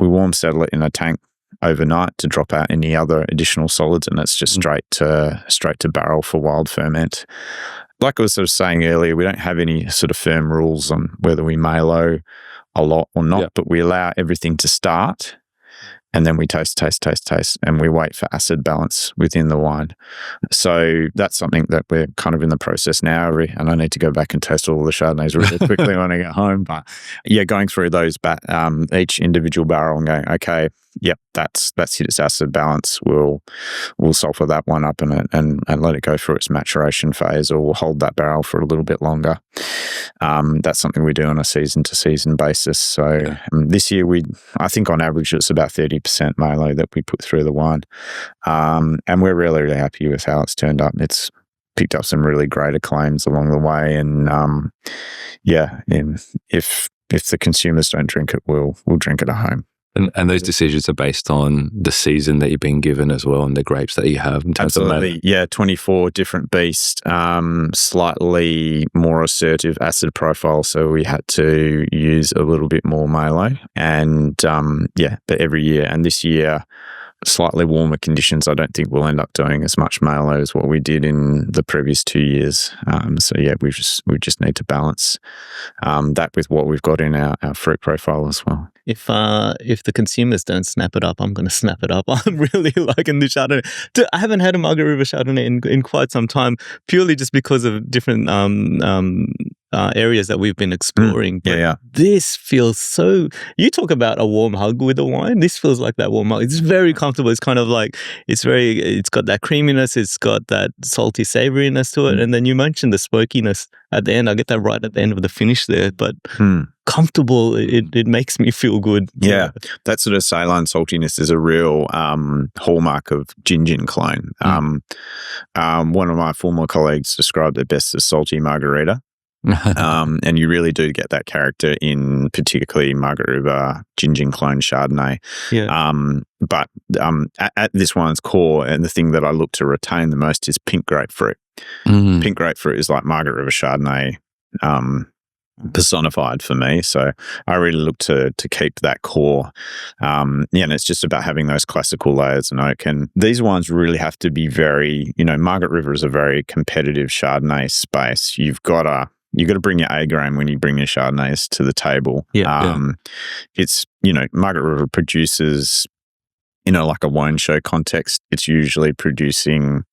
We warm settle it in a tank overnight to drop out any other additional solids, and it's just straight to barrel for wild ferment. Like I was sort of saying earlier, we don't have any sort of firm rules on whether we malo a lot or not, but we allow everything to start, and then we taste, and we wait for acid balance within the wine. So that's something that we're kind of in the process now, and I need to go back and taste all the Chardonnays really quickly when I get home. But yeah, going through those each individual barrel and going, okay, yep, that's hit its acid balance. We'll sulfur that one up and let it go through its maturation phase, or we'll hold that barrel for a little bit longer. That's something we do on a season to season basis. So this year I think on average it's about 30% malo that we put through the wine, and we're really, really happy with how it's turned up. It's picked up some really great acclaims along the way, and if the consumers don't drink it, we'll drink it at home. And those decisions are based on the season that you've been given as well, and the grapes that you have in terms Absolutely. Yeah, 24 different beasts, slightly more assertive acid profile, so we had to use a little bit more malo. And but every year, and this year, slightly warmer conditions, I don't think we'll end up doing as much malo as what we did in the previous 2 years. We just need to balance that with what we've got in our fruit profile as well. If the consumers don't snap it up, I'm going to snap it up. I'm really liking the Chardonnay. I haven't had a Margaret River Chardonnay in quite some time, purely just because of different areas that we've been exploring. This feels so... You talk about a warm hug with the wine. This feels like that warm hug. It's very comfortable. It's kind of like, it's got that creaminess. It's got that salty savoriness to it. And then you mentioned the smokiness at the end. I get that right at the end of the finish there, but comfortable. It makes me feel good. Yeah. That sort of saline saltiness is a real hallmark of Gin clone. One of my former colleagues described it best as salty margarita. And you really do get that character in particularly Margaret River Gin clone Chardonnay. But at this wine's core, and the thing that I look to retain the most is pink grapefruit. Pink grapefruit is like Margaret River Chardonnay personified for me. So I really look to keep that core. And it's just about having those classical layers and oak. And these wines really have to be very, Margaret River is a very competitive Chardonnay space. You've got to bring your A game when you bring your Chardonnays to the table. It's, Margaret River produces, like a wine show context, it's usually producing,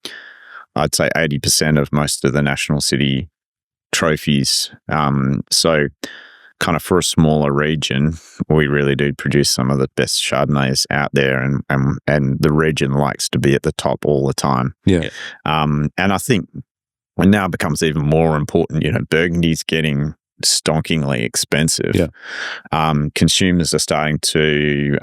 I'd say 80% of most of the national city trophies. So kind of for a smaller region, we really do produce some of the best Chardonnays out there, and the region likes to be at the top all the time. And I think when now it becomes even more important, Burgundy's getting stonkingly expensive. Consumers are starting to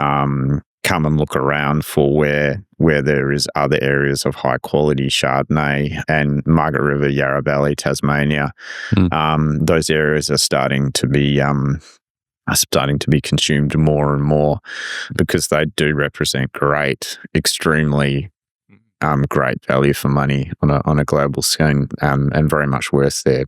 come and look around for where there is other areas of high quality Chardonnay, and Margaret River, Yarra Valley, Tasmania. Those areas are starting to be consumed more and more, because they do represent great, extremely great value for money on a global scale, and very much worth their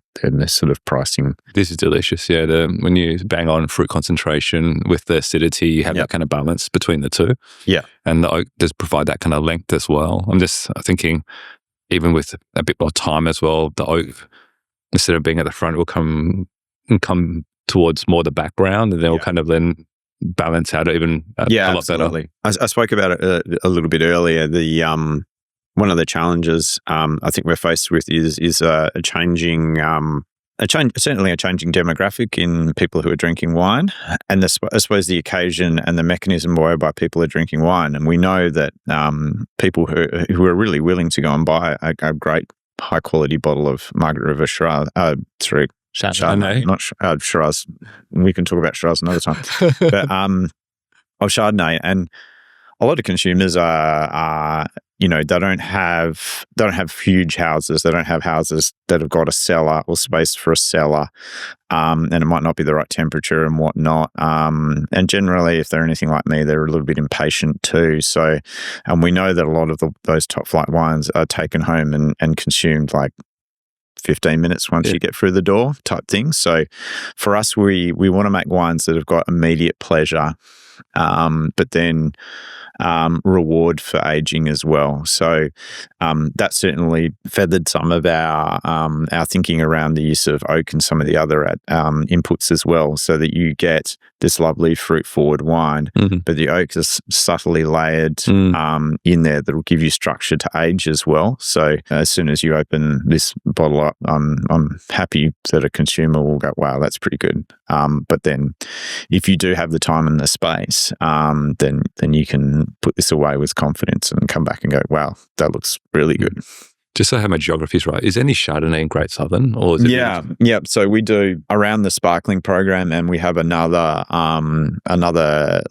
sort of pricing. This is delicious. Yeah, when you bang on fruit concentration with the acidity, you have that kind of balance between the two. Yeah, and the oak does provide that kind of length as well. I'm just thinking, even with a bit more time as well, the oak, instead of being at the front, will come towards more the background, and then will kind of then balance out even a lot absolutely. better. I spoke about it a little bit earlier. The one of the challenges I think we're faced with is a changing certainly a changing demographic in people who are drinking wine, and I suppose the occasion and the mechanism whereby people are drinking wine. And we know that people who are really willing to go and buy a great high quality bottle of Margaret River Shiraz, Chardonnay, not Shiraz. We can talk about Shiraz another time, but of Chardonnay. And a lot of consumers are they don't have huge houses. They don't have houses that have got a cellar or space for a cellar, and it might not be the right temperature and whatnot. And generally, if they're anything like me, they're a little bit impatient too. So, and we know that a lot of those top flight wines are taken home and consumed like 15 minutes once you get through the door type thing. So for us, we want to make wines that have got immediate pleasure, but then reward for aging as well. So that certainly feathered some of our thinking around the use of oak and some of the other inputs as well, so that you get this lovely fruit-forward wine, but the oak is subtly layered in there that will give you structure to age as well. So as soon as you open this bottle up, I'm happy that a consumer will go, wow, that's pretty good. But then if you do have the time and the space, then you can put this away with confidence and come back and go, wow, that looks really good. Just so I have my geographies right, is any Chardonnay in Great Southern? Or is it yeah. So we do around the sparkling program, and we have another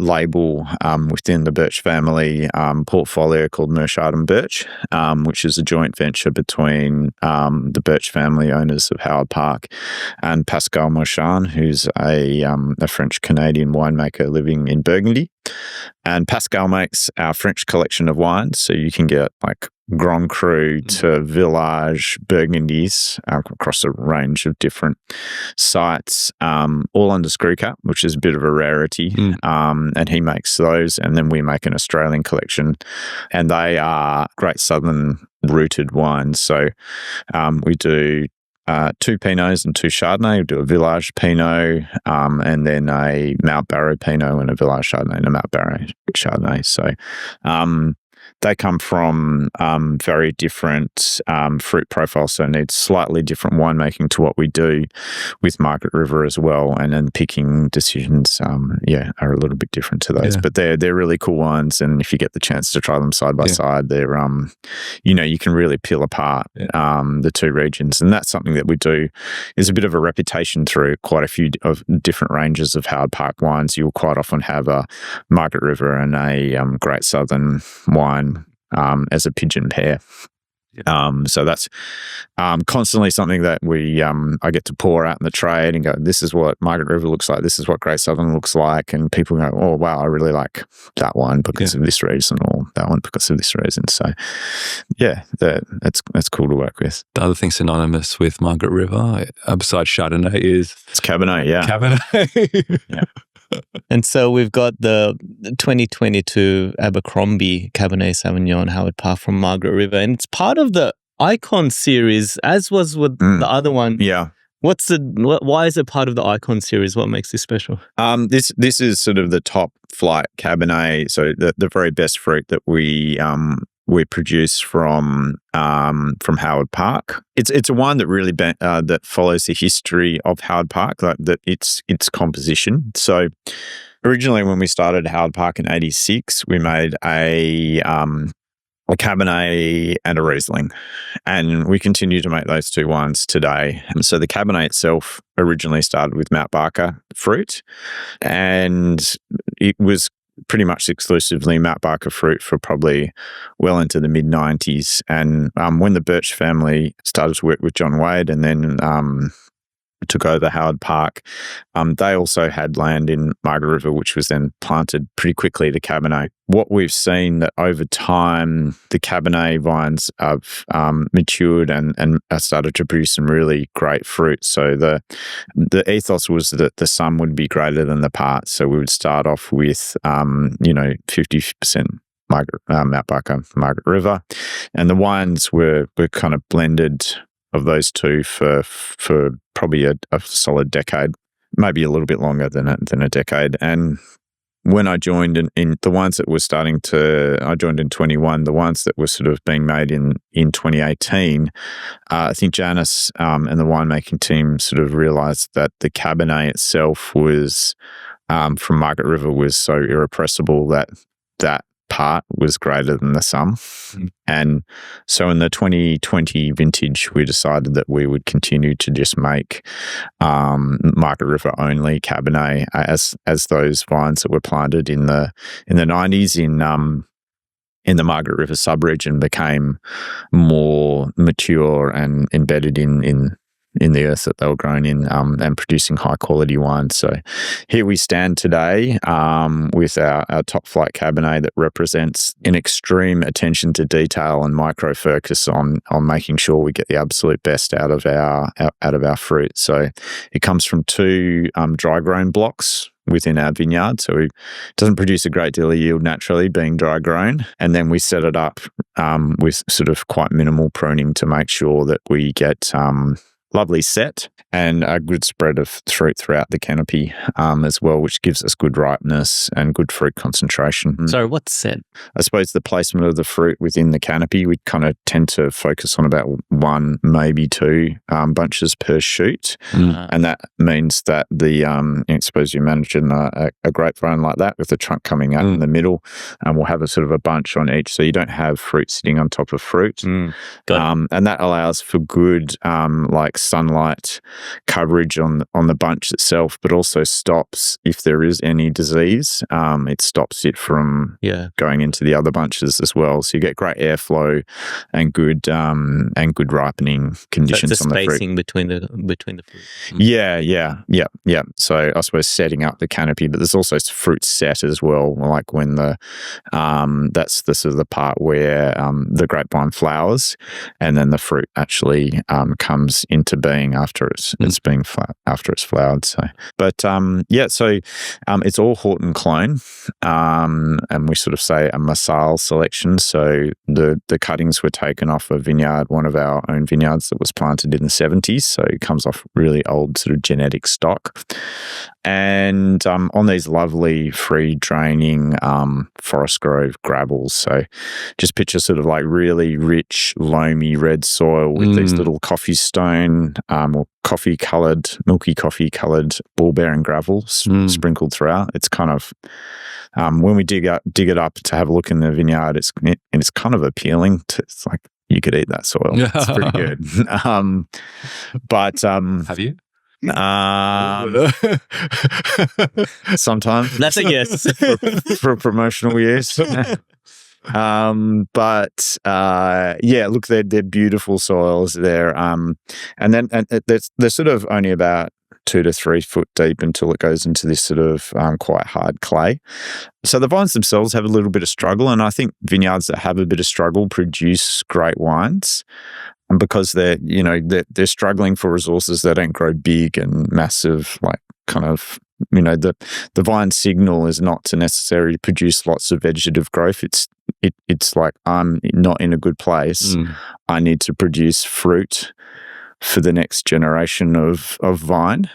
label within the Burch family portfolio called Marchand Burch, which is a joint venture between the Burch family owners of Howard Park and Pascal Marchand, who's a French-Canadian winemaker living in Burgundy. And Pascal makes our French collection of wines, so you can get like Grand Cru to Village Burgundies across a range of different sites, all under screw cap, which is a bit of a rarity. And he makes those, and then we make an Australian collection, and they are Great Southern rooted wines. So we do 2 Pinots and 2 Chardonnay. We do a Village Pinot, and then a Mount Barrow Pinot and a Village Chardonnay and a Mount Barrow Chardonnay. So they come from very different fruit profiles, so need slightly different winemaking to what we do with Margaret River as well. And then picking decisions, are a little bit different to those. But they're really cool wines, and if you get the chance to try them side by side, they're you can really peel apart the two regions. And that's something that we do is a bit of a reputation through quite a few of different ranges of Howard Park wines. You'll quite often have a Margaret River and a Great Southern wine as a pigeon pair. So that's constantly something that I get to pour out in the trade and go, this is what Margaret River looks like, this is what Great Southern looks like, and people go, oh wow, I really like that one because of this reason, or that one because of this reason. So that's cool to work with. The other thing synonymous with Margaret River besides Chardonnay is it's Cabernet. Cabernet. And so we've got the 2022 Abercrombie Cabernet Sauvignon Howard Park from Margaret River, and it's part of the Icon series, as was with the other one. Yeah. Why is it part of the Icon series? What makes this special? This is sort of the top flight Cabernet, so the very best fruit that we produce from Howard Park. It's a wine that really that follows the history of Howard Park, like that its composition. So originally, when we started Howard Park in '86, we made a Cabernet and a Riesling, and we continue to make those two wines today. And so the Cabernet itself originally started with Mount Barker fruit, and it was pretty much exclusively Mount Barker fruit for probably well into the mid-90s. And when the Burch family started to work with John Wade, and then took over Howard Park. They also had land in Margaret River, which was then planted pretty quickly to Cabernet. What we've seen that over time, the Cabernet vines have matured and started to produce some really great fruit. So the ethos was that the sum would be greater than the parts. So we would start off with 50% Mount Barker, Margaret River, and the wines were kind of blended of those two for probably a solid decade, maybe a little bit longer than a decade. And when I joined in the wines that were I joined in 21, the wines that were sort of being made in 2018, I think Janice and the winemaking team sort of realised that the Cabernet itself was, from Margaret River, was so irrepressible that part was greater than the sum. And so in the 2020 vintage, we decided that we would continue to just make Margaret River only Cabernet as those vines that were planted in the 90s in the Margaret River subregion became more mature and embedded in the earth that they were grown in, and producing high quality wines. So here we stand today with our top flight Cabernet that represents an extreme attention to detail and micro focus on making sure we get the absolute best out of our fruit. So it comes from two dry grown blocks within our vineyard, so it doesn't produce a great deal of yield naturally, being dry grown. And then we set it up with sort of quite minimal pruning to make sure that we get lovely set and a good spread of fruit throughout the canopy as well, which gives us good ripeness and good fruit concentration. So what's set? I suppose the placement of the fruit within the canopy, we kind of tend to focus on about one, maybe two bunches per shoot. And that means that I suppose you're managing a grapevine like that with the trunk coming out in the middle, and we'll have a sort of a bunch on each, so you don't have fruit sitting on top of fruit. And that allows for good sunlight coverage on the bunch itself, but also stops, if there is any disease, it stops it from going into the other bunches as well. So you get great airflow and good ripening conditions on the fruit. Spacing between the fruit. Yeah. So I suppose setting up the canopy, but there's also fruit set as well, like when that's the sort of the part where the grapevine flowers, and then the fruit actually comes into being after it's flowered. So, but it's all Horton clone, and we sort of say a Marsal selection. So the cuttings were taken off a vineyard, one of our own vineyards that was planted in the 70s. So it comes off really old sort of genetic stock. And on these lovely free draining forest grove gravels. So just picture sort of like really rich, loamy red soil with these little coffee stone or milky coffee coloured ball bearing gravels sprinkled throughout. It's kind of when we dig it up to have a look in the vineyard, it's kind of appealing. It's like you could eat that soil. It's pretty good. But have you? Sometimes that's a yes for promotional use. Look, they're beautiful soils there, and they're sort of only about 2 to 3 foot deep until it goes into this sort of quite hard clay. So the vines themselves have a little bit of struggle, and I think vineyards that have a bit of struggle produce great wines. And because they're struggling for resources, they don't grow big and massive, like kind of, the vine signal is not to necessarily produce lots of vegetative growth. It's like, I'm not in a good place. I need to produce fruit for the next generation of vine.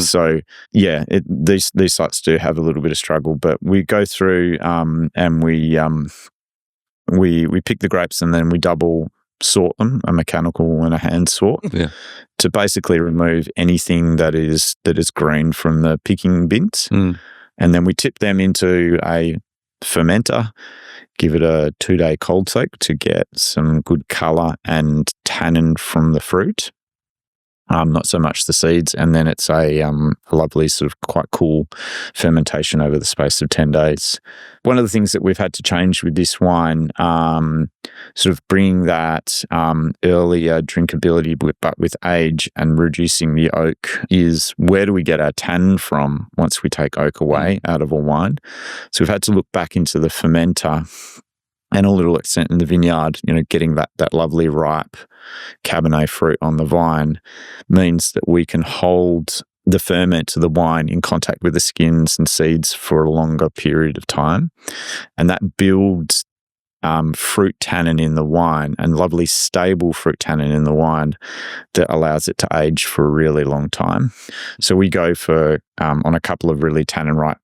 So yeah, these sites do have a little bit of struggle, but we go through and we pick the grapes, and then we double sort them, a mechanical and a hand sort, to basically remove anything that is green from the picking bins. And then we tip them into a fermenter, give it a 2-day cold soak to get some good colour and tannin from the fruit. not so much the seeds. And then it's a lovely sort of quite cool fermentation over the space of 10 days. One of the things that we've had to change with this wine, sort of bringing that earlier drinkability but with age and reducing the oak, is where do we get our tannin from once we take oak away out of a wine? So we've had to look back into the fermenter and a little extent in the vineyard, getting that lovely ripe Cabernet fruit on the vine means that we can hold the ferment to the wine in contact with the skins and seeds for a longer period of time. And that builds fruit tannin in the wine, and lovely stable fruit tannin in the wine that allows it to age for a really long time. So we go for, on a couple of really tannin-ripe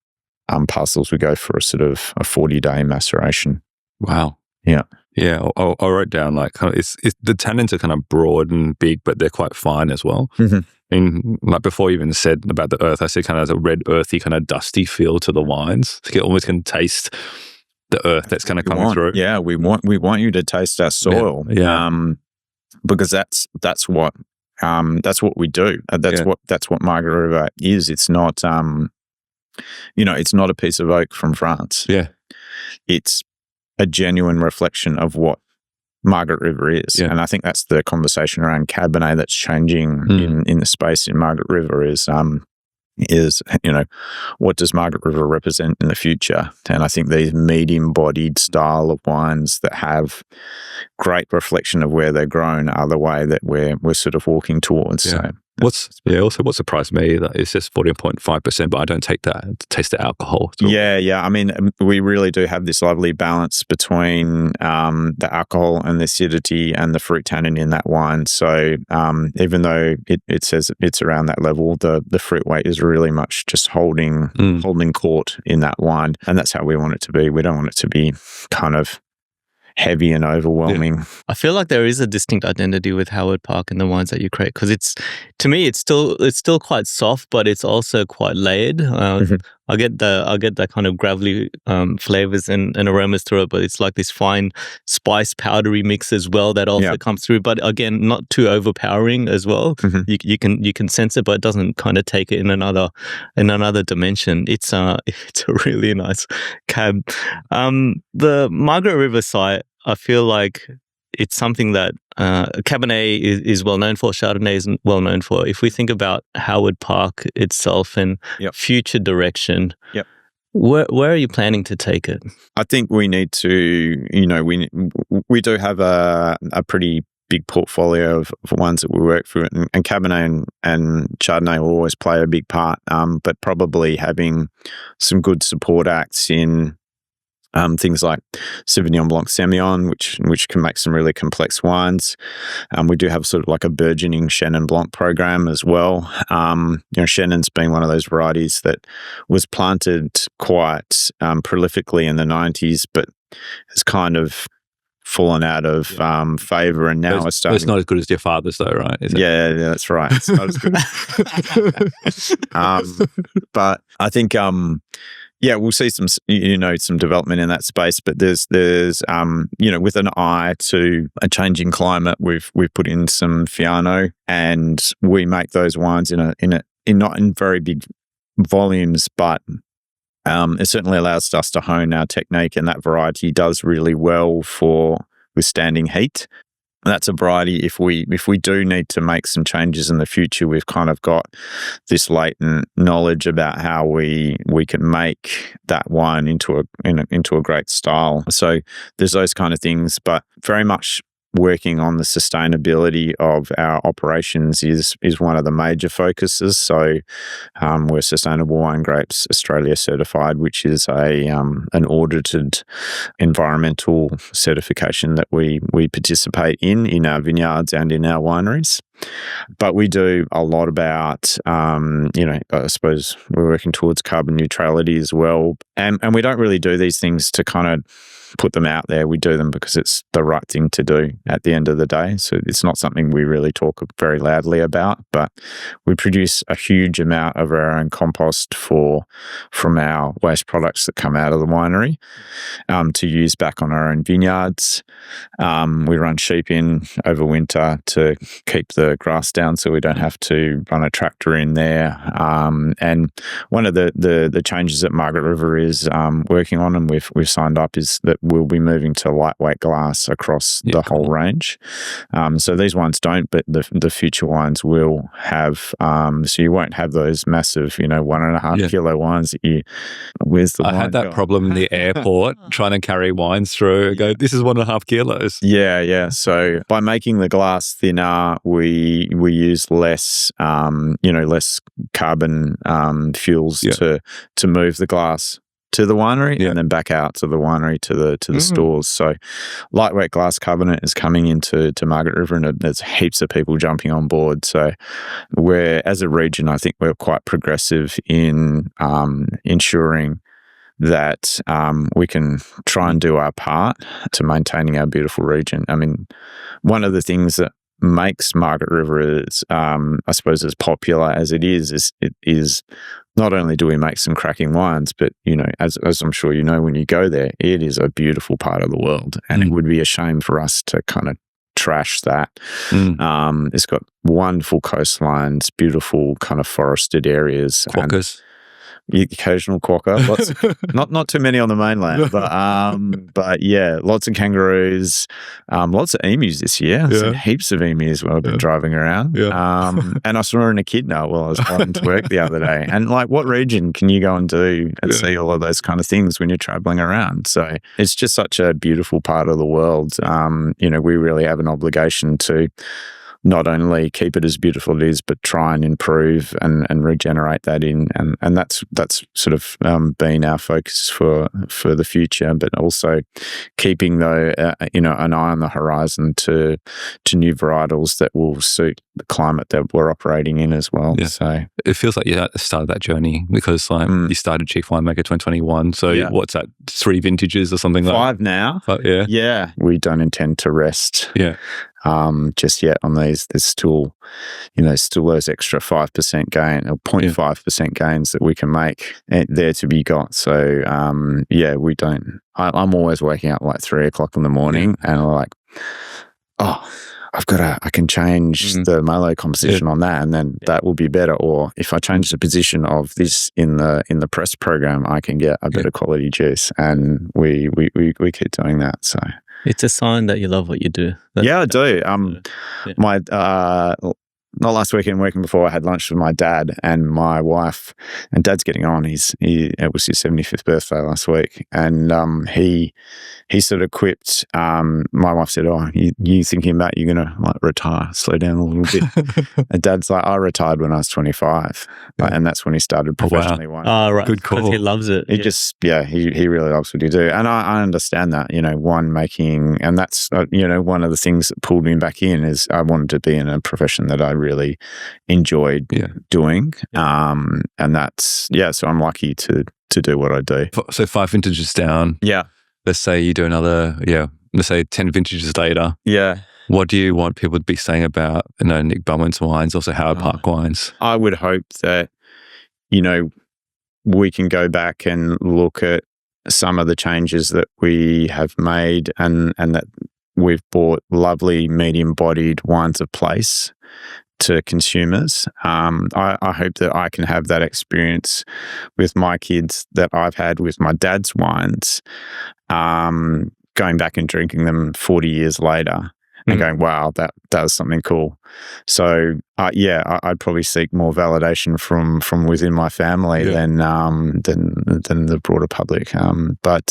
parcels, we go for a sort of a 40-day maceration. Wow. Yeah. Yeah, I wrote down it's the tannins are kind of broad and big, but they're quite fine as well. Mm-hmm. And like before you even said about the earth, I said kind of has a red, earthy, kind of dusty feel to the wines. You almost can taste the earth that's kind of coming through. Yeah, we want you to taste our soil. Yeah. Because that's what we do. That's what Margaret River is. It's not it's not a piece of oak from France. Yeah, it's a genuine reflection of what Margaret River is. Yeah. And I think that's the conversation around Cabernet that's changing in the space in Margaret River is what does Margaret River represent in the future? And I think these medium-bodied style of wines that have great reflection of where they're grown are the way that we're sort of walking towards. Yeah. So, Also what surprised me that it's just 14.5%, but I don't taste the alcohol. Yeah. I mean, we really do have this lovely balance between the alcohol and the acidity and the fruit tannin in that wine. So even though it says it's around that level, the fruit weight is really much just holding court in that wine, and that's how we want it to be. We don't want it to be kind of heavy and overwhelming. Yeah. I feel like there is a distinct identity with Howard Park and the wines that you create, because to me it's still quite soft, but it's also quite layered. I get that kind of gravelly flavors and aromas through it, but it's like this fine spice powdery mix as well that also comes through. But again, not too overpowering as well. Mm-hmm. You can sense it, but it doesn't kind of take it in another dimension. It's a really nice cab. The Margaret River site, I feel like it's something that Cabernet is well known for, Chardonnay is well known for. If we think about Howard Park itself and future direction, where are you planning to take it? I think we need to, we do have a pretty big portfolio of wines that we work through, and Cabernet and Chardonnay will always play a big part, but probably having some good support acts in things like Sauvignon Blanc Semillon, which can make some really complex wines. We do have sort of like a burgeoning Chenin Blanc program as well. Chenin's been one of those varieties that was planted quite prolifically in the 90s, but has kind of fallen out of favour, and now it's starting. It's not as good as your father's, though, right? Yeah, that's right. It's not as good. But I think. We'll see some development in that space, but there's with an eye to a changing climate, we've put in some Fiano, and we make those wines in not in very big volumes, but it certainly allows us to hone our technique, and that variety does really well for withstanding heat. That's a variety, if we do need to make some changes in the future, we've kind of got this latent knowledge about how we can make that wine into a great style. So there's those kind of things, but very much working on the sustainability of our operations is one of the major focuses. So we're Sustainable Wine Grapes Australia certified, which is an audited environmental certification that we participate in our vineyards and in our wineries. But we do a lot about, I suppose we're working towards carbon neutrality as well. And we don't really do these things to kind of put them out there. We do them because it's the right thing to do at the end of the day. So it's not something we really talk very loudly about, but we produce a huge amount of our own compost from our waste products that come out of the winery to use back on our own vineyards. We run sheep in over winter to keep the grass down so we don't have to run a tractor in there. And one of the changes that Margaret River is working on, and we've signed up, is that we'll be moving to lightweight glass across the whole range. So these wines don't, but the future wines will have. So you won't have those massive, 1.5 kilo wines that where's the wine? I had that problem in the airport trying to carry wines through. Go, this is 1.5 kilos. Yeah. So by making the glass thinner, we use less, less carbon fuels to move the glass to the winery and then back out to the winery to the stores. So lightweight glass carbonate is coming into Margaret River, and there's heaps of people jumping on board. So we're, as a region, I think we're quite progressive in ensuring that we can try and do our part to maintaining our beautiful region. I mean, one of the things that makes Margaret River I suppose, as popular as it is not only do we make some cracking wines, but, as I'm sure you know, when you go there, it is a beautiful part of the world, and it would be a shame for us to kind of trash that. It's got wonderful coastlines, beautiful kind of forested areas. Quokkas. The occasional quokka, not too many on the mainland, but yeah, lots of kangaroos, lots of emus this year. I've seen heaps of emus when I've been driving around. And I saw an echidna while I was driving to work the other day. And what region can you go and do and see all of those kind of things when you're traveling around? So it's just such a beautiful part of the world. We really have an obligation to not only keep it as beautiful as it is, but try and improve and regenerate that and that's sort of been our focus for the future, but also keeping an eye on the horizon to new varietals that will suit the climate that we're operating in as well. Yeah. So it feels like you're at the start of that journey, because you started Chief Winemaker 2021. So what's that, 3 vintages or something like that? 5 now. Yeah. We don't intend to rest. Yeah. Just yet on these. There's still those extra 5% gain or 0.5% gains that we can make there to be got. So we don't. I'm always waking up like 3 o'clock in the morning, and I'm like, I can change the Malo composition on that, and then that will be better. Or if I change the position of this in the press program, I can get a better quality juice, and we keep doing that. So. It's a sign that you love what you do. I do. My not last weekend, working before, I had lunch with my dad and my wife, and Dad's getting on. It was his 75th birthday last week, and he sort of quipped. My wife said, "Oh, you thinking about you're gonna retire? Slow down a little bit." And Dad's like, "I retired when I was 25, and that's when he started professionally wining." Oh, right. Good call. Because he loves it. He really loves what he do, and I understand that. Winemaking, and that's one of the things that pulled me back in is I wanted to be in a profession that I really enjoyed doing, and that's so I'm lucky to do what I do. So 5 vintages down. Yeah. Let's say you do another, let's say 10 vintages later. Yeah. What do you want people to be saying about, Nic Bowen's wines, also Howard Park wines? I would hope that, we can go back and look at some of the changes that we have made, and that we've brought lovely medium-bodied wines of place to consumers. I hope that I can have that experience with my kids that I've had with my dad's wines, going back and drinking them 40 years later and going, wow, that was something cool. So, I'd probably seek more validation from within my family than the broader public. I hope at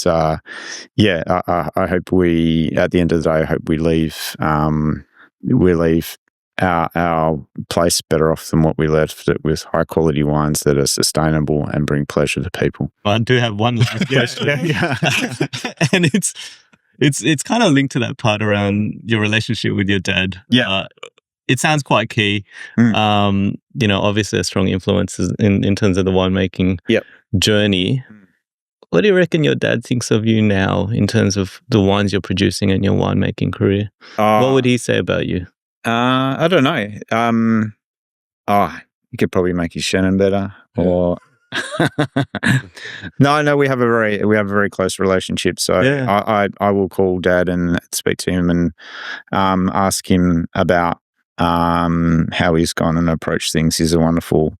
the end of the day, I hope we leave our place better off than what we left it, with high quality wines that are sustainable and bring pleasure to people. I do have one last question. And it's kind of linked to that part around your relationship with your dad. It sounds quite key. Obviously a strong influence in terms of the winemaking journey. What do you reckon your dad thinks of you now in terms of the wines you're producing in your winemaking career? What would he say about you? I don't know. You could probably make his Shannon better, or no. We have a very close relationship. So I will call Dad and speak to him and ask him about how he's gone and approached things. He's a wonderful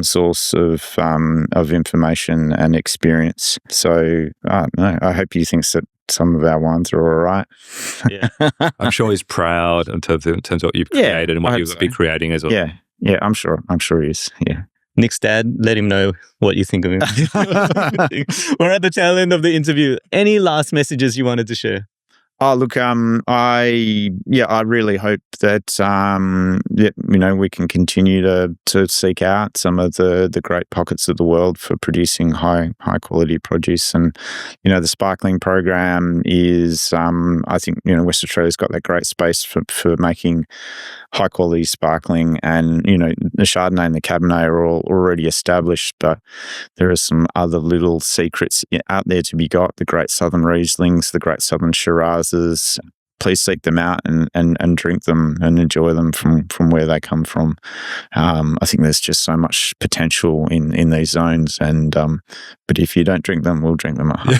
source of information and experience. So I hope he thinks that some of our wines are all right. Yeah. I'm sure he's proud in terms of what you've created and what you'll be creating as well. Yeah, I'm sure he is. Yeah.Nic's dad, let him know what you think of him. We're at the tail end of the interview. Any last messages you wanted to share? Oh, look, I really hope that we can continue to seek out some of the great pockets of the world for producing high quality produce, and the sparkling program is I think West Australia's got that great space for making high quality sparkling, and the Chardonnay and the Cabernet are all already established, but there are some other little secrets out there to be got. The great Southern Rieslings, the great Southern Shirazes. Please seek them out and drink them and enjoy them from where they come from. I think there's just so much potential in these zones, and but if you don't drink them, we'll drink them at home.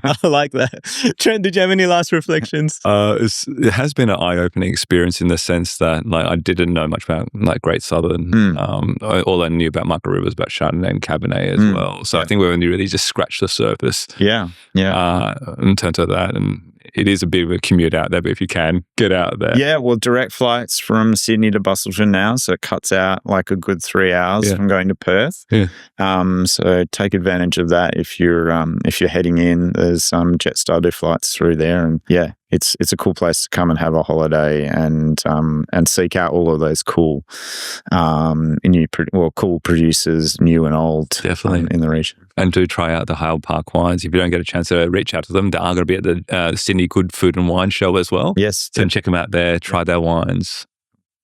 I like that. Trent, did you have any last reflections? It has been an eye-opening experience in the sense that I didn't know much about Great Southern. All I knew about Margaret River was about Chardonnay and Cabernet as well. So I think we've only really just scratched the surface. Yeah. In terms of that, and it is a bit of a commute out there, but if you can get out there. Yeah, well, direct flights from Sydney to Busselton now, so it cuts out a good 3 hours from going to Perth. Yeah. So take advantage of that if you're heading in. There's Jetstar flights through there, and it's a cool place to come and have a holiday and seek out all of those cool cool producers, new and old, definitely in the region. And do try out the Hale Park wines. If you don't get a chance to reach out to them, they are going to be at the Sydney Good Food and Wine Show as well. Yes. So check them out there, try their wines.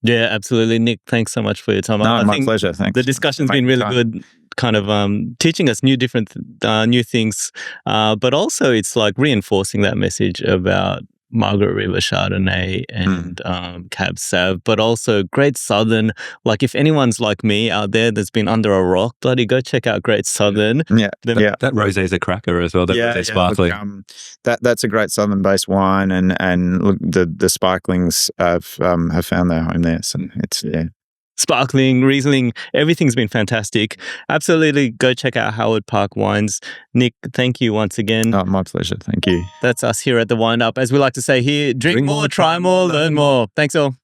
Yeah, absolutely. Nic, thanks so much for your time. No, my pleasure. Thanks. The discussion's been really good, kind of teaching us new things, but also it's reinforcing that message about Margaret River Chardonnay and Cab Sav, but also Great Southern. If anyone's like me out there that's been under a rock, bloody go check out Great Southern. That rosé is a cracker as well. Rosé sparkling. Look, that's a Great Southern based wine, and look, the sparklings have found their home there. So it's Sparkling, Riesling, everything's been fantastic. Absolutely go check out Howard Park Wines. Nic, thank you once again. Oh, my pleasure. Thank you. That's us here at The Wind Up. As we like to say here, drink more, try more, learn more. Thanks all.